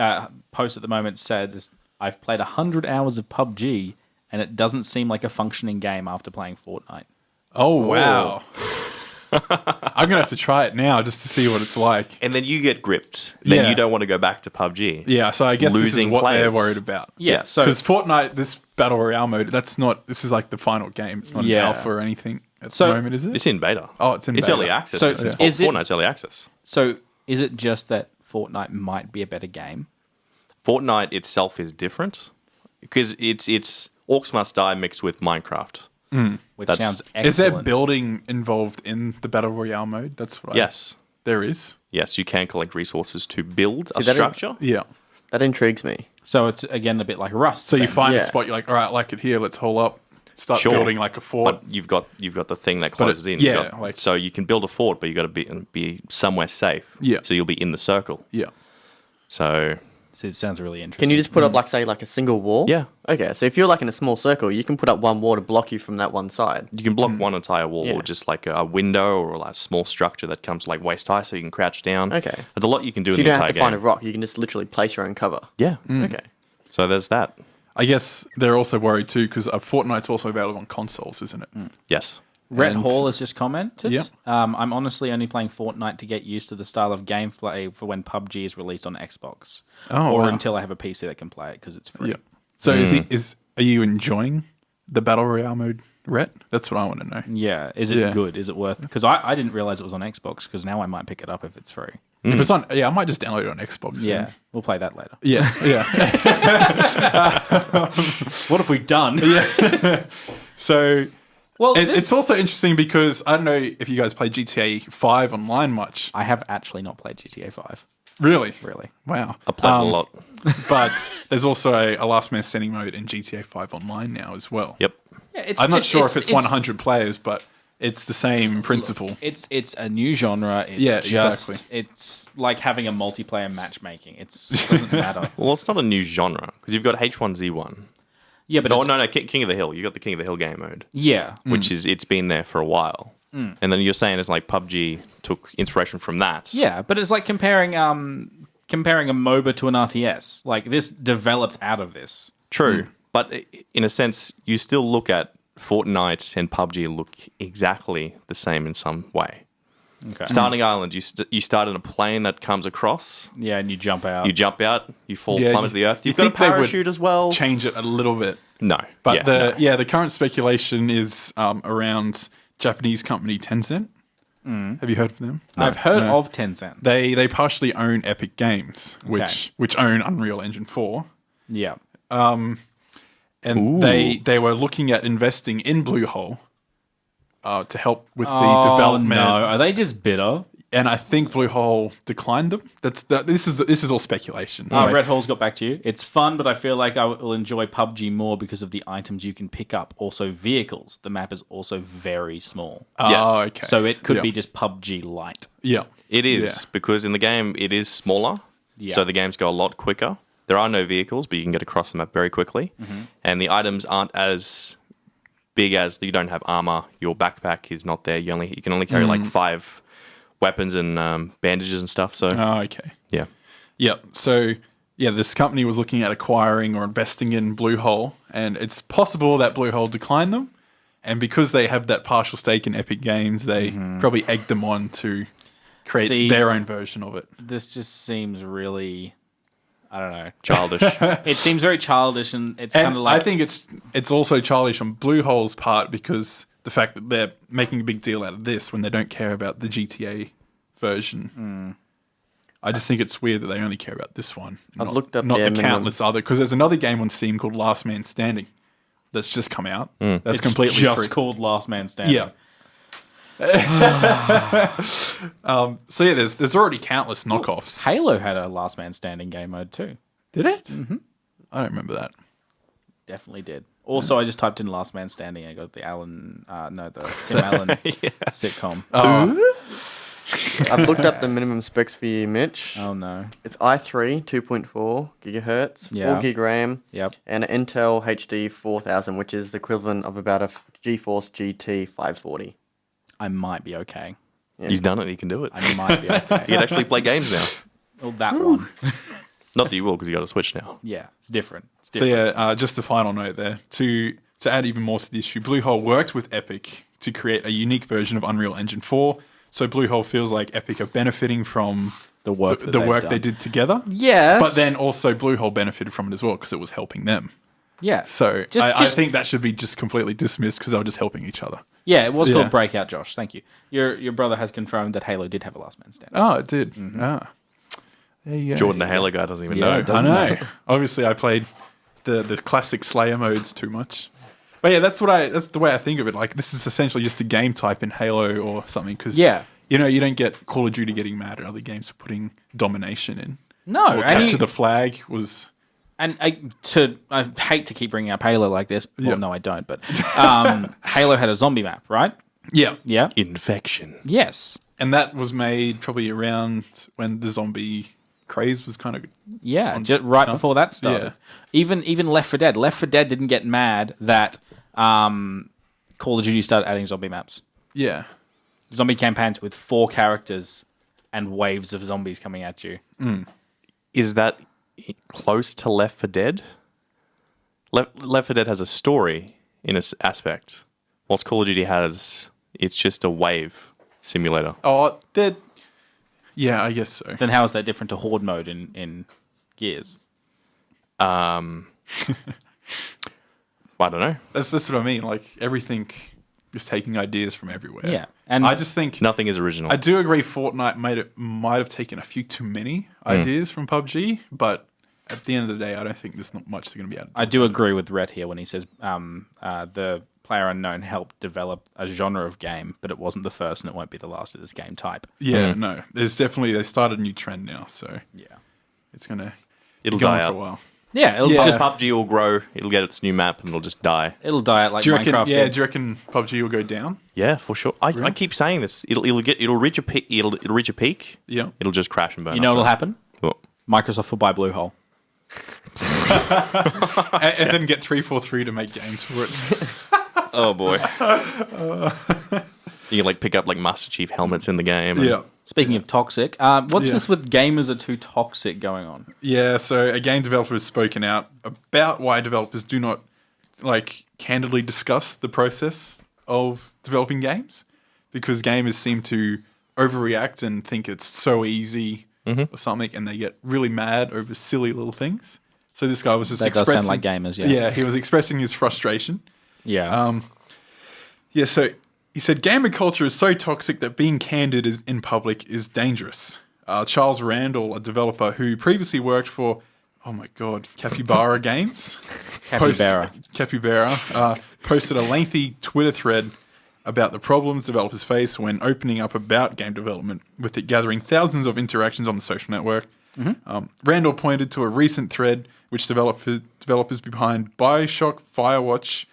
post at the moment said, "I've played 100 hours of PUBG, and it doesn't seem like a functioning game after playing Fortnite." Oh, wow. I'm going to have to try it now just to see what it's like. And then you get gripped. Then Yeah. you don't want to go back to PUBG. Yeah, so I guess this is Losing what they're players. worried about. Yeah, so Because Fortnite, this Battle Royale mode, this is like the final game. It's not an Yeah. alpha or anything at So- the moment, is it? It's in beta. Oh, it's in It's beta. early access. So It's is it- Fortnite's early access. so is it just that Fortnite might be a better game? Fortnite itself is different because it's Orcs Must Die mixed with Minecraft. which That's- sounds excellent. Is there building involved in the Battle Royale mode? That's what Yes. there is. Yes, you can collect resources to build a that is- structure. Yeah. That intrigues me. So it's again a bit like Rust. So you then. find a Yeah. spot, you're like, all right, I like it here. Let's hole up. Start Sure. building like a fort. But you've got the thing that closes in. yeah, You've got- like- so you can build a fort, but you got to be somewhere safe. Yeah. So you'll be in the circle. Yeah. So So it sounds really interesting. Can you just put up like say like a single wall? Yeah. Okay, so if you're like in a small circle, you can put up one wall to block you from that one side. you can block one entire wall, Yeah. or just like a window, or like a small structure that comes like waist high, so you can crouch down. Okay. There's a lot you can do So in you the don't entire have to game. find a rock. You can just literally place your own cover. Yeah. Okay. So there's that. I guess they're also worried too because Fortnite's also available on consoles, isn't it? Yes. Rhett And- Hall has just commented. Yeah. I'm honestly only playing Fortnite to get used to the style of gameplay for when PUBG is released on Xbox, Oh, or wow. until I have a PC that can play it because it's free. Yeah. So are you enjoying the Battle Royale mode, Rhett? That's what I want to know. Yeah. Is it Yeah. good? Is it worth? Because I didn't realize it was on Xbox. Because now I might pick it up if it's free. If it's on, I might just download it on Xbox. Yeah, we'll play that later. Yeah. Yeah. What have we done? So Well, it's also interesting because I don't know if you guys play GTA 5 online much. I have actually not played GTA 5. Really? Really. Wow. I played a lot. But there's also a last man standing mode in GTA 5 online now as well. Yep. Yeah, it's I'm not sure if it's 100 players, but it's the same principle. It's a new genre. It's Yeah, just, exactly. It's like having a multiplayer matchmaking. It doesn't matter. Well, it's not a new genre because you've got H1Z1. Yeah, but No, it's, no, King of the Hill. You got the King of the Hill game mode, yeah, which is it's been there for a while. And then you're saying it's like PUBG took inspiration from that. yeah, but it's like comparing a MOBA to an RTS. Like this developed out of this. True, but in a sense, you still look at Fortnite and PUBG look exactly the same in some way. Okay. Starting Island, you start in a plane that comes across. Yeah, and you jump out. You jump out, you fall Yeah, plummet to the earth. you You've got a think they would parachute as well. Change it a little bit. No, But no. the current speculation is around Japanese company Tencent. Have you heard of them? I've heard No. of Tencent. They partially own Epic Games, which own Unreal Engine 4. Yeah. And Ooh. they were looking at investing in Bluehole to help with the Oh development. no, are they just bitter? And I think Bluehole declined them. This is all speculation. Oh, Like, Red Hall's got back to you. It's fun, but I feel like I will enjoy PUBG more because of the items you can pick up. Also, vehicles. The map is also very small. Oh, Yes. okay. So it could Yeah. be just PUBG Lite. Yeah. It is Yeah. because in the game it is smaller, Yeah. so the games go a lot quicker. There are no vehicles, but you can get across the map very quickly, and the items aren't as big as you don't have armor. Your backpack is not there. You can only carry like 5 weapons and bandages and stuff. So Oh, okay. yeah, Yeah. So, yeah, this company was looking at acquiring or investing in Bluehole, and it's possible that Bluehole declined them. And because they have that partial stake in Epic Games, they probably egged them on to create See- their own version of it. This just seems really, I don't know. childish. It seems very childish, and it's And kind of like I think it's also childish on Bluehole's part because the fact that they're making a big deal out of this when they don't care about the GTA version. I just think it's weird that they only care about this one. I've looked up not their the minimum- countless other because there's another game on Steam called Last Man Standing that's just come out. That's it's completely just free. called Last Man Standing. Yeah. So yeah, there's already countless knockoffs. Halo had a Last Man Standing game mode too. Did it? Mm-hmm. I don't remember that. Definitely did. Also, I just typed in Last Man Standing. I got the the Tim Allen sitcom. I've looked up the minimum specs for you, Mitch. Oh no. It's i3 2.4 gigahertz, Yeah. 4 gig RAM, Yep. and an Intel HD 4000, which is the equivalent of about a GeForce GT 540. I might be okay. He's done it. He can do it. I might be okay. You can actually play games now. Oh, that one. Not that you will, because you got a Switch now. Yeah, it's different. It's So different. yeah, just a final note there to add even more to the issue. Bluehole worked with Epic to create a unique version of Unreal Engine 4. So Bluehole feels like Epic are benefiting from The work that the they've work done. they did together. Yes. But then also Bluehole benefited from it as well because it was helping them. yeah. So Just- I just- think that should be just completely dismissed because they were just helping each other. Yeah, it was Yeah. called Breakout, Josh. Thank you. Your brother has confirmed that Halo did have a Last Man Standing. Oh, it did. Ah. There you go. Jordan, the Halo guy, doesn't even Yeah, know. it does. I doesn't know. Obviously, I played the classic Slayer modes too much. But yeah, that's the way I think of it. Like, this is essentially just a game type in Halo or something. Because you don't get Call of Duty getting mad at other games for putting domination in. No, Or capture the flag was. And I hate to keep bringing up Halo like this. Well, no, I don't. But Halo had a zombie map, right? Yeah. Yeah. Infection. Yes. And that was made probably around when the zombie craze was kind of right before that started. Even Left 4 Dead. Left 4 Dead didn't get mad that Call of Duty started adding zombie maps. Yeah. Zombie campaigns with 4 characters and waves of zombies coming at you. Is that close to Left 4 Dead? Left 4 Dead has a story in its aspect, whilst Call of Duty it's just a wave simulator. Oh, yeah, I guess so. Then how is that different to Horde mode in Gears? I don't know. That's what I mean. Like, everything is taking ideas from everywhere. Yeah. And I just think Nothing is original. I do agree Fortnite might have taken a few too many ideas from PUBG, but at the end of the day, I don't think there's not much that's going to be added. I do agree with Rhett here when he says the Player Unknown helped develop a genre of game, but it wasn't the first and it won't be the last of this game type. Yeah, no. They started a new trend now, so it's going to It'll go die on out. for a while. Yeah, it'll Just PUBG will grow. It'll get its new map and it'll just die. It'll die out like Do you reckon? Minecraft Yeah, did. do you reckon PUBG will go down? Yeah, for sure. I keep saying this. It'll reach a peak. It'll reach a peak. Yeah. It'll just crash and burn. You know what'll after. happen? What? Microsoft will buy Bluehole. and then get 343 to make games for it. Oh boy. You can pick up Master Chief helmets in the game. Yeah. Speaking of toxic, what's Yeah. this with gamers are too toxic going on? Yeah, so a game developer has spoken out about why developers do not candidly discuss the process of developing games, because gamers seem to overreact and think it's so easy or something, and they get really mad over silly little things. So this guy was just That does expressing, sound like gamers, yes. Yeah, he was expressing his frustration. Yeah. Yeah, so he said gamer culture is so toxic that being candid in public is dangerous. Charles Randall, a developer who previously worked for, oh my god, Capybara Games. Capybara posted a lengthy Twitter thread about the problems developers face when opening up about game development, with it gathering thousands of interactions on the social network. Randall pointed to a recent thread which developers behind BioShock, Firewatch,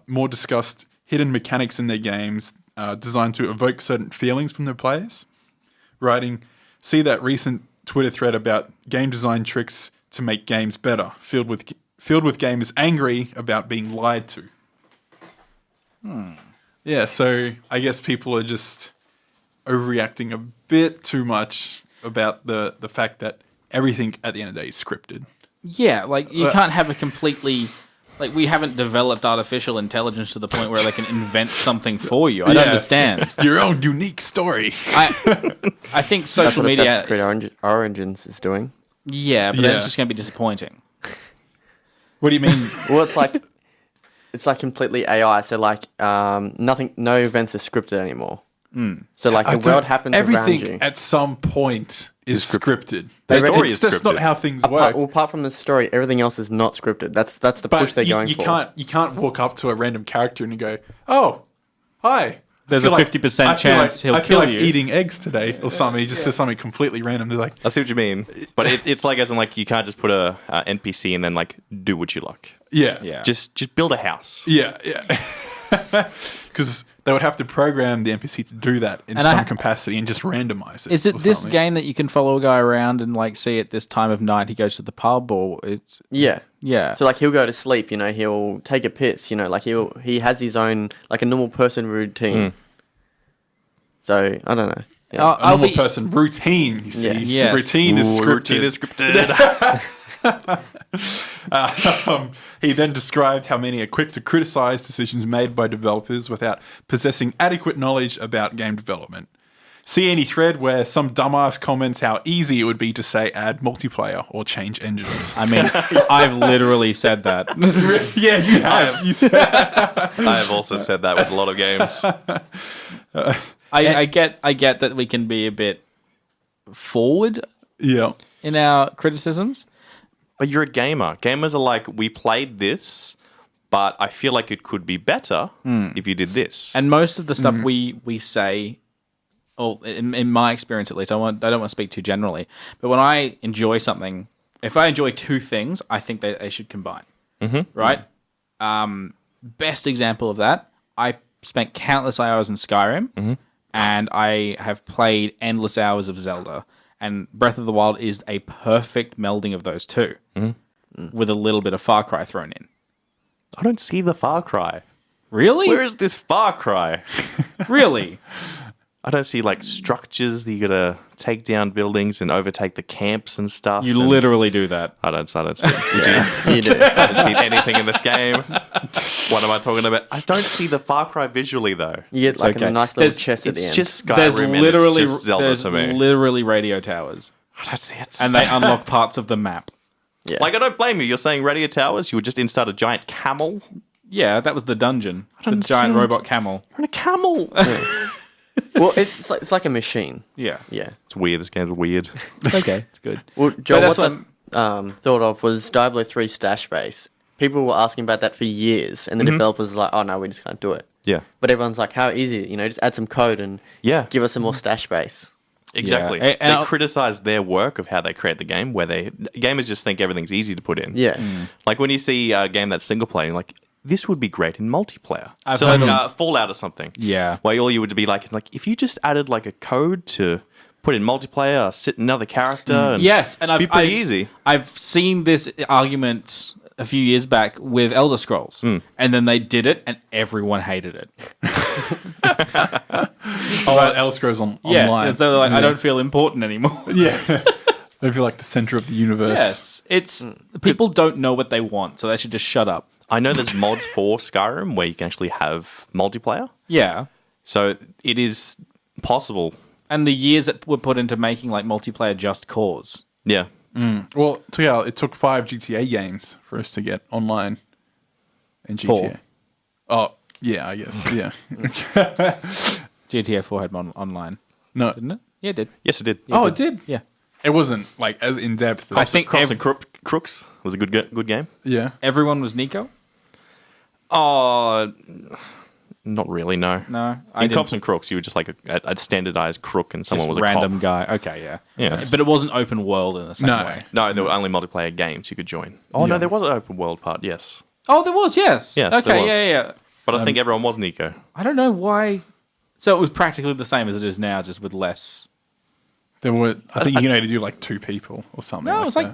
more discussed hidden mechanics in their games designed to evoke certain feelings from their players. Writing, see that recent Twitter thread about game design tricks to make games better, filled with gamers angry about being lied to. Yeah, so I guess people are just overreacting a bit too much about the fact that everything at the end of the day is scripted. Yeah, you can't have a completely... we haven't developed artificial intelligence to the point where they can invent something for you. I don't understand. Your own unique story. I think social That's what media... Assassin's Creed Origins is doing. Yeah, but then it's just going to be disappointing. What do you mean? Well, it's completely AI. So no events are scripted anymore. So the world happens around everything you. at some point is scripted. The story It's is just not scripted. how things work. Apart from the story, everything else is not scripted. That's the push they're going you for. You can't walk up to a random character and you go, "Oh, hi." There's I feel a 50% chance he'll I feel kill like you. eating eggs today or something. He just says something completely random. They're like, I see what you mean, but it's as in you can't just put a NPC and then do what you like. yeah. Just build a house. Yeah. Because they would have to program the NPC to do that in some capacity and just randomize it. Is it or this something. game that you can follow a guy around and see at this time of night he goes to the pub, or it's... Yeah. Yeah. So he'll go to sleep. He'll take a piss. He has his own a normal person routine. So I don't know. Yeah. A normal person routine, you see. Yeah. Yes. Routine is scripted. Routine is scripted. He then described how many are quick to criticize decisions made by developers without possessing adequate knowledge about game development. See any thread where some dumbass comments how easy it would be to say add multiplayer or change engines. I mean, I've literally said that. Yeah, you have. You said I have also said that with a lot of games. I get that we can be a bit forward yeah. in our criticisms. But you're a gamer. Gamers are we played this, but I feel like it could be better if you did this. And most of the stuff we say, or in my experience at least, I don't want to speak too generally, but when I enjoy something, if I enjoy two things, I think they should combine. Right? Best example of that, I spent countless hours in Skyrim, and I have played endless hours of Zelda. And Breath of the Wild is a perfect melding of those two, with a little bit of Far Cry thrown in. I don't see the Far Cry. Really? Where is this Far Cry? Really? I don't see like structures that you gotta take down buildings and overtake the camps and stuff. You and literally do that. I don't see it. You do. I don't see anything in this game. What am I talking about? I don't see the Far Cry visually though. You get like okay. a nice little There's- chest at the It's end. just Skyrim There's and literally it's just Zelda to me. literally radio towers, I don't see it. and they unlock parts of the map. yeah. Like, I don't blame you. You're saying Radio Towers, you would just inside a giant camel. Yeah, that was the dungeon. The don't giant see- robot camel. You're in a camel. Well, it's like a machine. Yeah. Yeah. It's weird. This game's weird. Okay, it's good. Well, Joel, that's what I thought of was Diablo 3 stash base. People were asking about that for years, and the developers were like, "Oh no, we just can't do it." Yeah. But everyone's like, "How easy? Just add some code and Yeah. give us some more stash base." Exactly. Yeah. And They criticize their work of how they create the game, where gamers just think everything's easy to put in. Yeah. Like when you see a game that's single player, you're like, this would be great in multiplayer. I've So heard like of- Fallout or something. Yeah. Where all you would be like, is like, if you just added like a code to put in multiplayer, sit another character. And Yes, and be pretty easy. I've seen this argument a few years back with Elder Scrolls, and then they did it, and everyone hated it. Elder Scrolls Yeah, online. because they were like, I don't feel important anymore. Yeah. They feel like the center of the universe. Yes, it's people don't know what they want, so they should just shut up. I know there's mods for Skyrim where you can actually have multiplayer. Yeah, So it is possible. and the years that were put into making like multiplayer Just Cause. Yeah. Well, it took 5 GTA games for us to get online in GTA. 4. Oh, yeah, I guess. Yeah. GTA 4 had online, No. didn't it? Yeah, it did. Yes, it did. Oh, it did? Yeah, It wasn't like as in depth. I think Crops and Crooks was a good game. Yeah. everyone was Nico. Oh, not really, no. No, I In didn't. Cops and Crooks, you were just like a standardized crook and someone Just was a random cop. guy. Okay, yeah. Yes. But it wasn't open world in the same No. way. No, there were only multiplayer games you could join. Oh, no, Yeah. there was an open world part, yes. Oh, there was, yes. Yes, okay, there was. yeah. But I think everyone was Nico. I don't know why. So it was practically the same as it is now, just with less. There were, I think you can only do like 2 people or something. No, like it was like.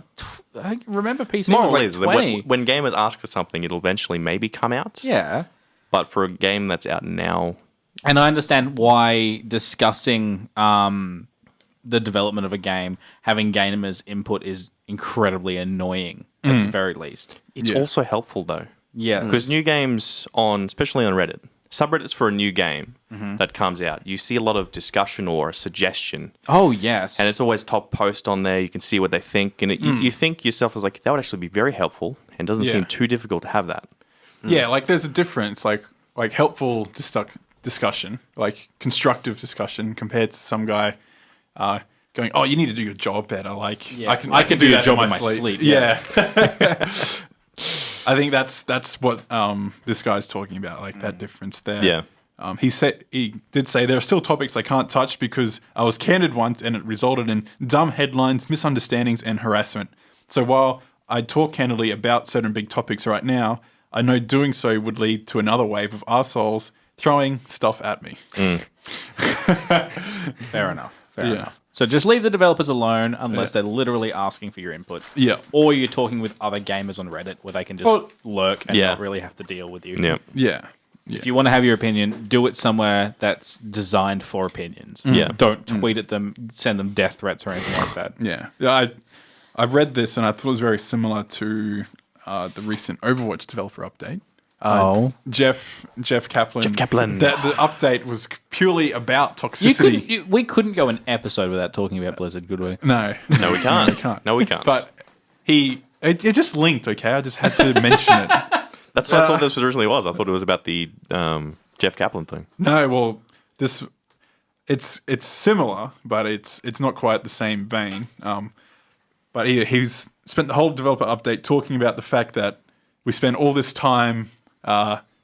that. I remember PC was Moral like is that 20. when gamers ask for something, it'll eventually maybe come out. Yeah. But for a game that's out now, And I understand why discussing the development of a game, having gamers' input is incredibly annoying, at the very least. it's Yeah. also helpful though. Yes. Because new games especially on Reddit, subreddits for a new game that comes out, you see a lot of discussion or a suggestion. Oh, yes. And it's always top post on there. You can see what they think. And you think yourself as like, that would actually be very helpful and doesn't Yeah. seem too difficult to have that. Yeah, like there's a difference, like helpful discussion, like constructive discussion compared to some guy going, "Oh, you need to do your job better." Like, Yeah. I can do your that job in my sleep. Yeah, I think that's what this guy's talking about, like that difference there. Yeah. He did say there are still topics I can't touch because I was candid once and it resulted in dumb headlines, misunderstandings, and harassment. So while I talk candidly about certain big topics right now, I know doing so would lead to another wave of arseholes throwing stuff at me. Fair enough. Fair Yeah. enough. So just leave the developers alone unless they're literally asking for your input. Yeah. Or you're talking with other gamers on Reddit where they can just Well, lurk and yeah. not really have to deal with you. Yeah. Yeah. If you want to have your opinion, do it somewhere that's designed for opinions. Yeah. Don't tweet at them, send them death threats or anything like that. Yeah. I read this and I thought it was very similar to the recent Overwatch developer update. Jeff Kaplan. Jeff Kaplan. The update was purely about toxicity. We couldn't go an episode without talking about Blizzard, could we? No. No, we can't. can't. No, we can't. But it just linked, okay? I just had to mention it. That's what I thought this originally was. I thought it was about the Jeff Kaplan thing. No, well, it's similar, but it's not quite the same vein. But he's spent the whole developer update talking about the fact that we spend all this time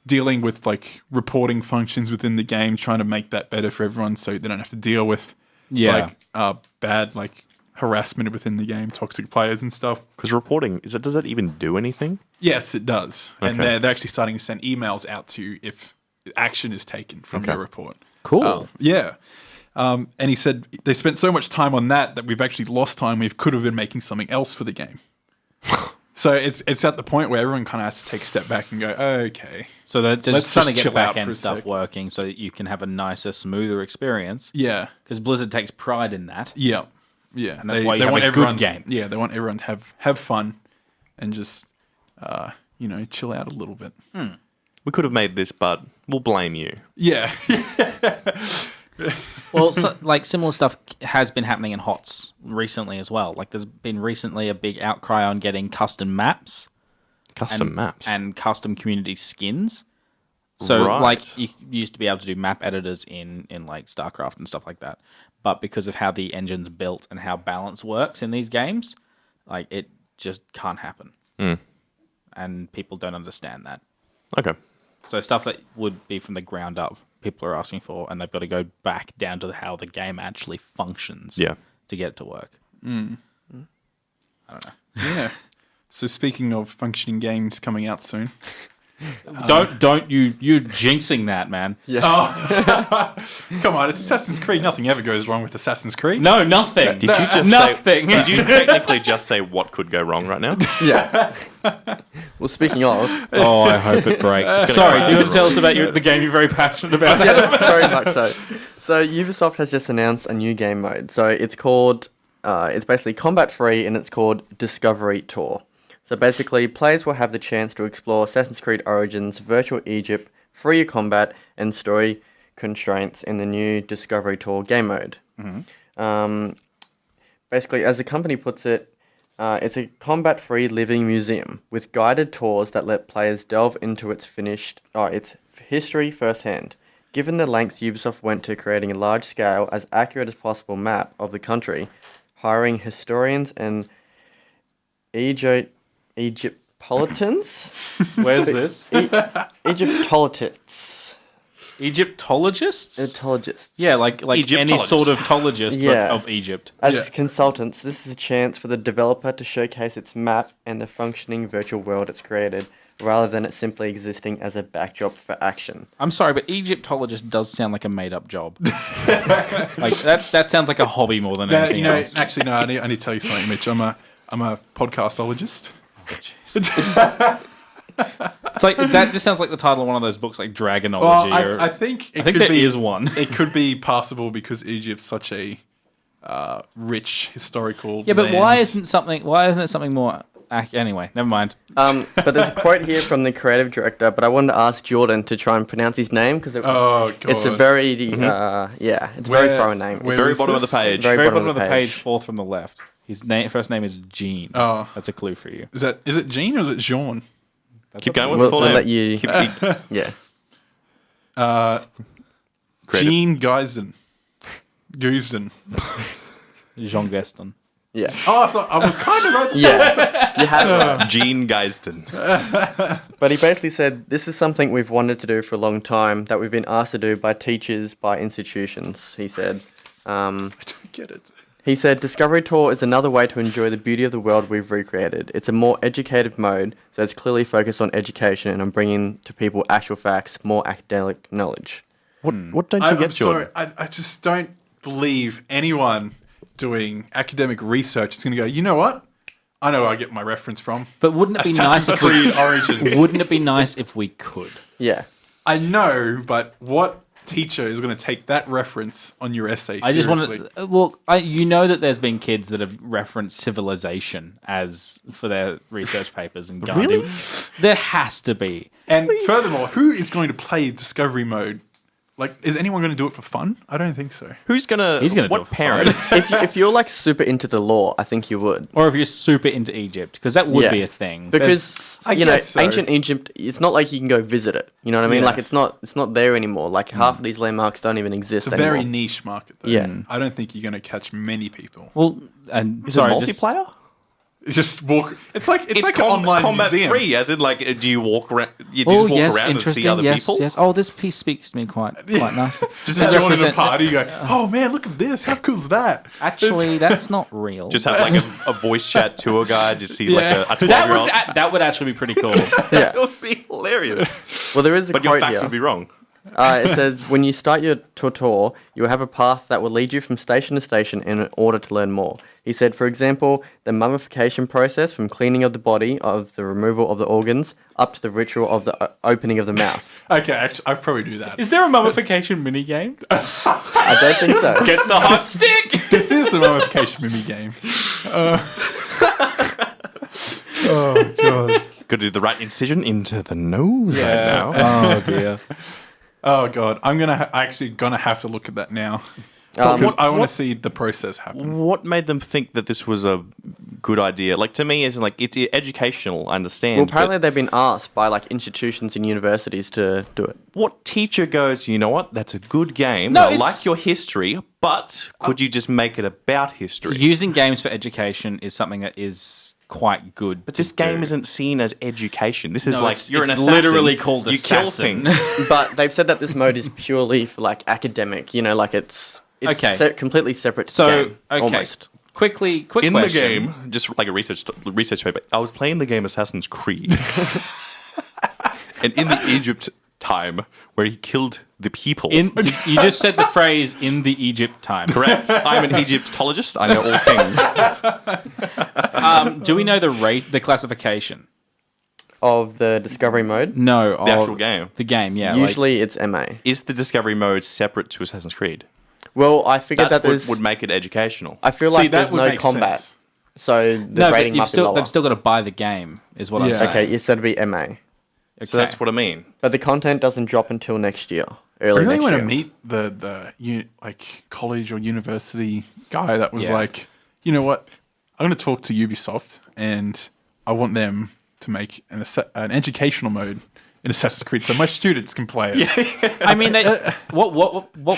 dealing with like reporting functions within the game, trying to make that better for everyone, so they don't have to deal with bad like harassment within the game, toxic players and stuff. Because reporting, does that even do anything? Yes, it does. Okay. And they're actually starting to send emails out to you if action is taken from your report. Cool. Yeah. And he said they spent so much time on that we've actually lost time we could have been making something else for the game. So it's at the point where everyone kind of has to take a step back and go, okay. So they're just Let's trying to just get chill out back end for a stuff sec. working so that you can have a nicer, smoother experience. Yeah. Because Blizzard takes pride in that. Yeah. Yeah. And that's why you have a good game. Yeah, they want everyone to have fun and just, chill out a little bit. We could have made this, but we'll blame you. Yeah. Well, like similar stuff has been happening in HOTS recently as well. Like there's been recently a big outcry on getting custom maps. Maps. And custom community skins. So Right. like you used to be able to do map editors in like StarCraft and stuff like that. But because of how the engine's built and how balance works in these games, like it just can't happen. And people don't understand that. Okay. So stuff that would be from the ground up, people are asking for, and they've got to go back down to how the game actually functions to get it to work. I don't know. Yeah. So speaking of functioning games coming out soon. Don't you're jinxing that, man. Yeah. Come on, it's Assassin's Creed. Nothing ever goes wrong with Assassin's Creed. No, nothing. Did you just nothing? Did you technically just say what could go wrong right now? Yeah. Well, speaking of, Oh, I hope it breaks. Sorry, do you want to tell us about the game you're very passionate about? yes, very much so. So Ubisoft has just announced a new game mode. So it's called, it's basically combat free, and it's called Discovery Tour. So basically, players will have the chance to explore Assassin's Creed Origins, Virtual Egypt, free combat, and story constraints in the new Discovery Tour game mode. Basically, as the company puts it, it's a combat-free living museum with guided tours that let players delve into its history firsthand. Given the lengths Ubisoft went to creating a large-scale, as accurate as possible map of the country, hiring historians and Egyptologists? Where's this? Egyptologists. Egyptologists? Yeah, like any sort of tologist Yeah. but of Egypt. As consultants, this is a chance for the developer to showcase its map and the functioning virtual world it's created, rather than it simply existing as a backdrop for action. I'm sorry, but Egyptologist does sound like a made-up job. Like that sounds like a hobby more than anything else. Actually, no. I need to tell you something, Mitch. I'm a podcastologist. It's like that just sounds like the title of one of those books, like Dragonology. Well, I think I think there is one. It could be passable because Egypt's such a rich historical. Yeah, but land. why isn't it something more? Anyway, never mind. But there's a quote here from the creative director, but I wanted to ask Jordan to try and pronounce his name because it's a very, it's a very foreign name. Very bottom of the page. Very bottom of the page, fourth from the left. His first name is Gene. Oh. That's a clue for you. Is it Jean or is it Jean? Keep going with the full We'll name. let you, Keep- yeah. Jean Geisen. Guzen. Jean Gaston. Yeah. Oh, so I was kind of right. Yeah. You had it right. Gene Geiston. But he basically said, this is something we've wanted to do for a long time, that we've been asked to do by teachers, by institutions, he said. I don't get it. He said, Discovery Tour is another way to enjoy the beauty of the world we've recreated. It's a more educative mode, so it's clearly focused on education and on bringing to people actual facts, more academic knowledge. What don't you I'm get, sorry. Jordan? I just don't believe anyone doing academic research is going to go, you know what? I know where I get my reference from. But wouldn't it be nice Assassin's if we, Creed Origins. wouldn't it be nice if we could? Yeah. I know, but what teacher is going to take that reference on your essay I just seriously? want to. Well, you know that there's been kids that have referenced civilization as for their research papers and Gandhi. Really? There has to be. And furthermore, who is going to play Discovery Mode? Like, is anyone going to do it for fun? I don't think so. He's gonna do it what for parent? If you're like super into the lore, I think you would. Or if you're super into Egypt, because that would Yeah. be a thing. Because I you know, guess so. ancient Egypt, it's not like you can go visit it. You know what I mean? Yeah. Like it's not there anymore. Like half of these landmarks don't even exist It's a anymore. very niche market, though. Yeah. I don't think you're going to catch many people. Well, and Is sorry, it multiplayer? Just walk. It's like an online combat museum. free, as in like, do you walk around? You just walk around and see other people. Yes. Oh, this piece speaks to me quite nice. Just joining a party, you go, oh man, look at this. How cool is that? Actually, that's not real. Just have like a voice chat tour guide. Just see like a 12-year-old. That would actually be pretty cool. Yeah. That would be hilarious. Well, there is a But quote your facts here. would be wrong. It says, when you start your tour, you will have a path that will lead you from station to station in order to learn more. He said, for example, the mummification process from cleaning of the body, of the removal of the organs, up to the ritual of the opening of the mouth. Okay, actually, I'd probably do that. Is there a mummification minigame? I don't think so. Get the hot stick! This is the mummification mini game. Oh god. Got to do the right incision into the nose right now. Oh dear. Oh god. I'm actually gonna have to look at that now because I want to see the process happen. What made them think that this was a good idea? Like, to me, it's like, it's educational, I understand. Well, apparently but they've been asked by like institutions and universities to do it. what teacher goes, you know what, that's a good game. No, I it's- like your history, but could you just make it about history? Using games for education is something that is quite good. But this game isn't seen as education. This is No, like, it's- you're an it's assassin. literally called you Assassin. kill things. But they've said that this mode is purely for like academic. You know, like it's Okay. completely separate So, game, okay. almost. Quick In question. the game, just like a research paper, I was playing the game Assassin's Creed. And in the Egypt time where he killed the people. You just said the phrase "in the Egypt time." Correct. I'm an Egyptologist. I know all things. Do we know the classification? Of the discovery mode, No, The actual game. The game, yeah. usually it's MA. Is the discovery mode separate to Assassin's Creed? Well, I figured That that there's. would make it educational. I feel See, like that there's would no make combat, sense. so the rating must be lower. they've still got to buy the game, is what I'm Yeah. saying. Okay, you said it'd be MA, So that's what I mean. but the content doesn't drop until next year, I early really next want year. to meet the like college or university guy that was Yeah. like, you know what? I'm going to talk to Ubisoft and I want them to make an educational mode in Assassin's Creed so my students can play it. I mean, what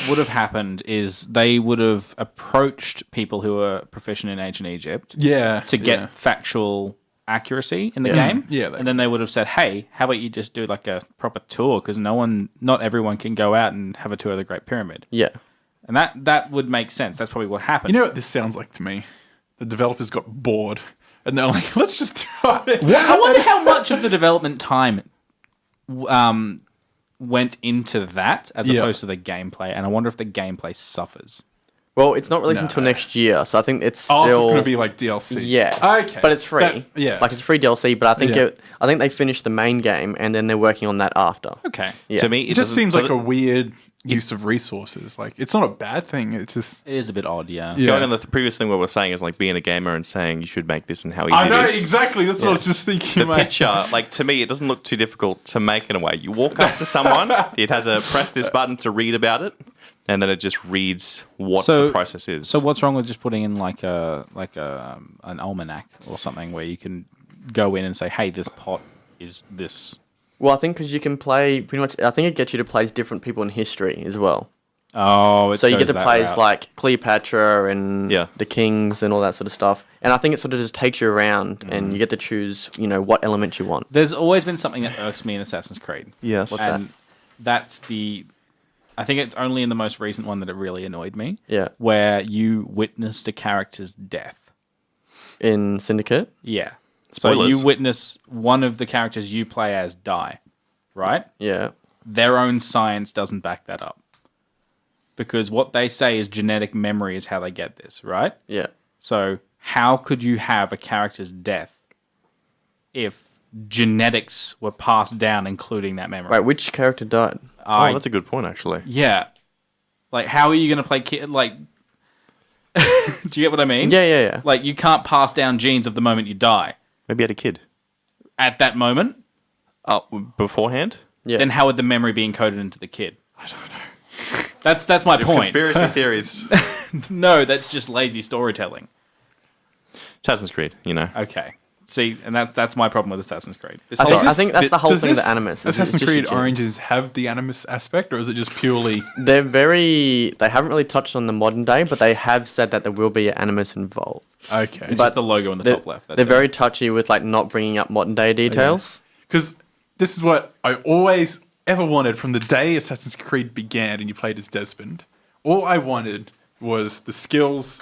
would have happened is they would have approached people who are proficient in ancient Egypt Yeah. to get yeah. factual accuracy in the Yeah. game. Yeah, and then they would have said, "Hey, how about you just do like a proper tour? Because not everyone can go out and have a tour of the Great Pyramid." Yeah, And that would make sense. That's probably what happened. You know what this sounds like to me? The developers got bored and they're like, let's just try it. I wonder how much of the development time went into that as Yeah. opposed to the gameplay, and I wonder if the gameplay suffers. well, it's not released until next year, so I think it's Oh, still. it's going to be like DLC. Yeah. Okay. But it's free. Yeah. Like it's free DLC, but I think Yeah. I think they finished the main game and then they're working on that after. Okay. Yeah. To me, it just seems like a doesn't- weird use of resources. Like, it's not a bad thing. It's just. It is a bit odd, yeah. Yeah. Going on the previous thing we were saying is like being a gamer and saying you should make this and how easy I know, it is. exactly. That's what I was just thinking. The mate. picture, like to me, it doesn't look too difficult to make in a way. You walk up to someone, it has a press this button to read about it, and then it just reads what the process is. So what's wrong with just putting in like an almanac or something where you can go in and say, "Hey, this pot is this." Well, I think because you can play pretty much. I think it gets you to play as different people in history as well. Oh, So you get to play as like Cleopatra and Yeah. the kings and all that sort of stuff. And I think it sort of just takes you around and you get to choose, what element you want. There's always been something that irks me in Assassin's Creed. yes, What's that? And that's I think it's only in the most recent one that it really annoyed me. Yeah. Where you witnessed a character's death. In Syndicate? Yeah. So Spoilers. you witness one of the characters you play as die, right? Yeah. Their own science doesn't back that up. Because what they say is genetic memory is how they get this, right? Yeah. So how could you have a character's death if genetics were passed down, including that memory? Right, which character died? oh, that's a good point, actually. Yeah. Like, how are you going to play kid? Like, do you get what I mean? Yeah. Like, you can't pass down genes of the moment you die. Maybe he had a kid. At that moment, Oh, beforehand? Yeah. then how would the memory be encoded into the kid? I don't know. That's my point. Conspiracy theories. No, that's just lazy storytelling. Assassin's Creed, Okay. See, and that's my problem with Assassin's Creed. I think that's the whole Does thing of this the Animus. Assassin's Creed Origins have the Animus aspect, or is it just purely? They haven't really touched on the modern day, but they have said that there will be an Animus involved. Okay. It's just the logo on the top left. They're very touchy with like not bringing up modern day details. Because this is what I always ever wanted from the day Assassin's Creed began and you played as Desmond. All I wanted was the skills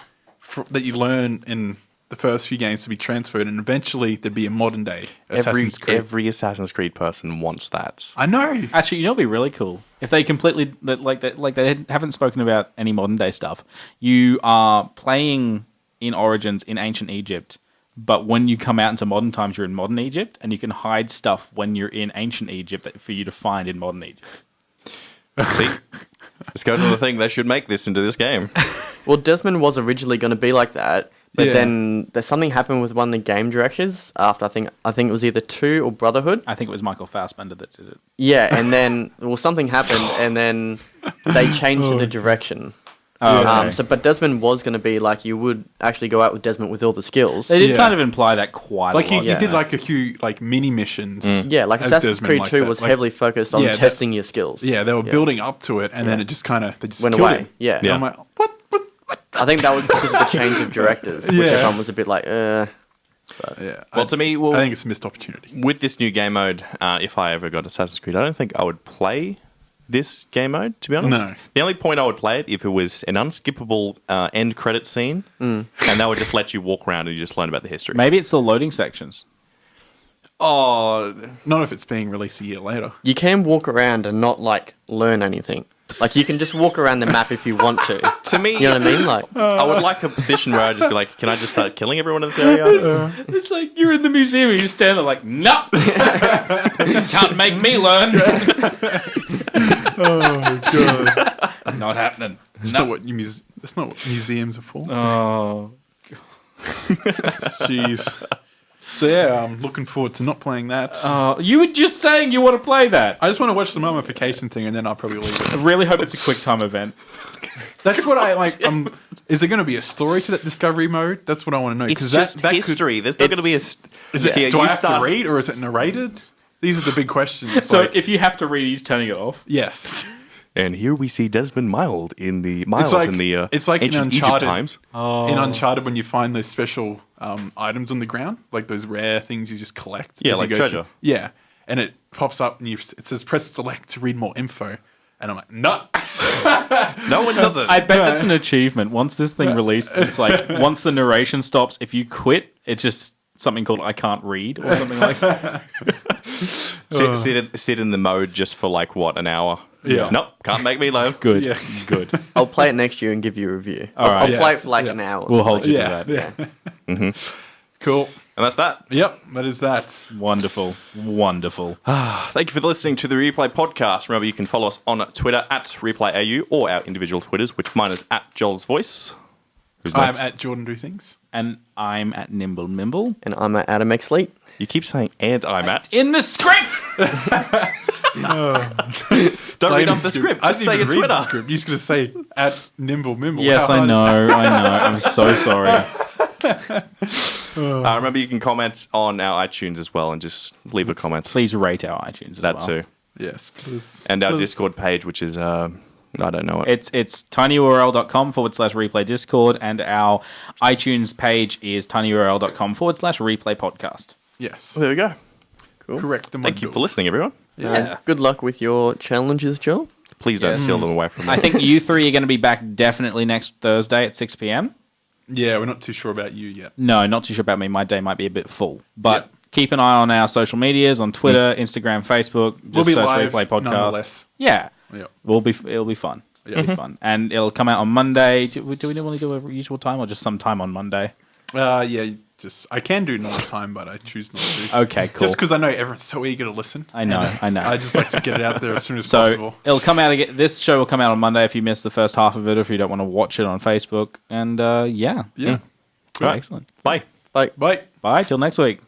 that you learn in the first few games to be transferred, and eventually there'd be a modern day Assassin's Creed. Every Assassin's Creed person wants that. I know. Actually, you know, it'd be really cool if they completely like they haven't spoken about any modern day stuff. You are playing in Origins in ancient Egypt, but when you come out into modern times, you're in modern Egypt, and you can hide stuff when you're in ancient Egypt for you to find in modern Egypt. See, this goes on the thing. They should make this into this game. Well, Desmond was originally going to be like that, but Yeah. then there's something happened with one of the game directors after I think it was either 2 or Brotherhood. I think it was Michael Fassbender that did it. Yeah, and then something happened, and then they changed the direction. Oh, okay. But Desmond was going to be like you would actually go out with Desmond with all the skills. They did Yeah. kind of imply that quite Like a lot. you did like a few like mini missions. Yeah, like as Assassin's Desmond Creed like 2 that. was Like, heavily focused on yeah, testing your skills. Yeah, they were building up to it, and then it just kind of they just Went killed away. him. Yeah. And I'm like, what? I think that was because of the change of directors, which Yeah. everyone was a bit like, Yeah. Well, to me, I think it's a missed opportunity. with this new game mode, if I ever got Assassin's Creed, I don't think I would play this game mode, to be honest. No. The only point I would play it if it was an unskippable end credit scene, and they would just let you walk around and you just learn about the history. Maybe it's the loading sections. Oh, Not if it's being released a year later. you can walk around and not like learn anything. Like you can just walk around the map if you want to. to me, You know what I mean? Like, I would like a position where I'd just be like, can I just start killing everyone in this area? It's like you're in the museum and you stand there like, no, can't make me learn. Oh god. Not happening. That's not what that's not what museums are for. Oh, Jeez. So yeah, I'm looking forward to not playing that. you were just saying you want to play that. I just want to watch the mummification thing, and then I'll probably leave it. I really hope it's a quick time event. That's what I like. Is there going to be a story to that discovery mode? That's what I want to know. It's 'cause just that history. There's not going to be a... Is it? Here, Do you I have start- to read, or is it narrated? These are the big questions. So like, if you have to read, he's turning it off. yes, And here we see Desmond Miles in the it's like in ancient Egypt Uncharted times. in Uncharted when you find those special items on the ground, like those rare things you just collect. Yeah, as you like go treasure. through. Yeah, and it pops up and it says press select to read more info, and I'm like, no. No one does it. I bet that's an achievement. Once this thing released, it's like once the narration stops, if you quit, it's just something called I can't read or something like that. sit in the mode just for like what, an hour? Yeah. Nope, can't make me learn. Good. Yeah. Good. I'll play it next year and give you a review. right. I'll Yeah. play it for like Yeah. an hour. or We'll something. hold you Yeah, to that. yeah. Cool. And that's that. Yep, that is that. Wonderful. Wonderful. Thank you for listening to the Replay Podcast. Remember, you can follow us on Twitter at ReplayAU or our individual Twitters, which mine is at Joel's Voice. Who's I'm next? at Jordan Do Things. And I'm at Nimble Mimble. And I'm at Adam X Leet. You keep saying and I'm at. In the script! Don't read off the script. I Just didn't say your even read Twitter. the script. You're just going to say at Nimble Mimble. Yes, How I hard is know. I know. I'm so sorry. Remember, you can comment on our iTunes as well and just leave a comment. Please rate our iTunes as That well. too. Yes, please. And our Please. Discord page, which is, I don't know it. It's tinyurl.com/replay discord, and our iTunes page is tinyurl.com/replay podcast. Yes. There we go. Correct. Thank you for listening, everyone. Good luck with your challenges, Joel. Please don't steal them away from me. I think you three are going to be back definitely next Thursday at 6 p.m. Yeah, we're not too sure about you yet. No, not too sure about me. My day might be a bit full. But keep an eye on our social medias on Twitter, Instagram, Facebook. Just We'll be search live Replay Podcast. nonetheless. Yeah. Yep. It'll be fun. It'll be fun. And it'll come out on Monday. Do we normally do a usual time or just some time on Monday? Yeah, I can do normal time, but I choose not to. Okay, cool. Just because I know everyone's so eager to listen. I know. I just like to get it out there as soon as So possible. it'll come out again. This show will come out on Monday if you missed the first half of it, or if you don't want to watch it on Facebook. And yeah. Yeah. Right. Excellent. Bye. Like, Bye. Bye. Till next week.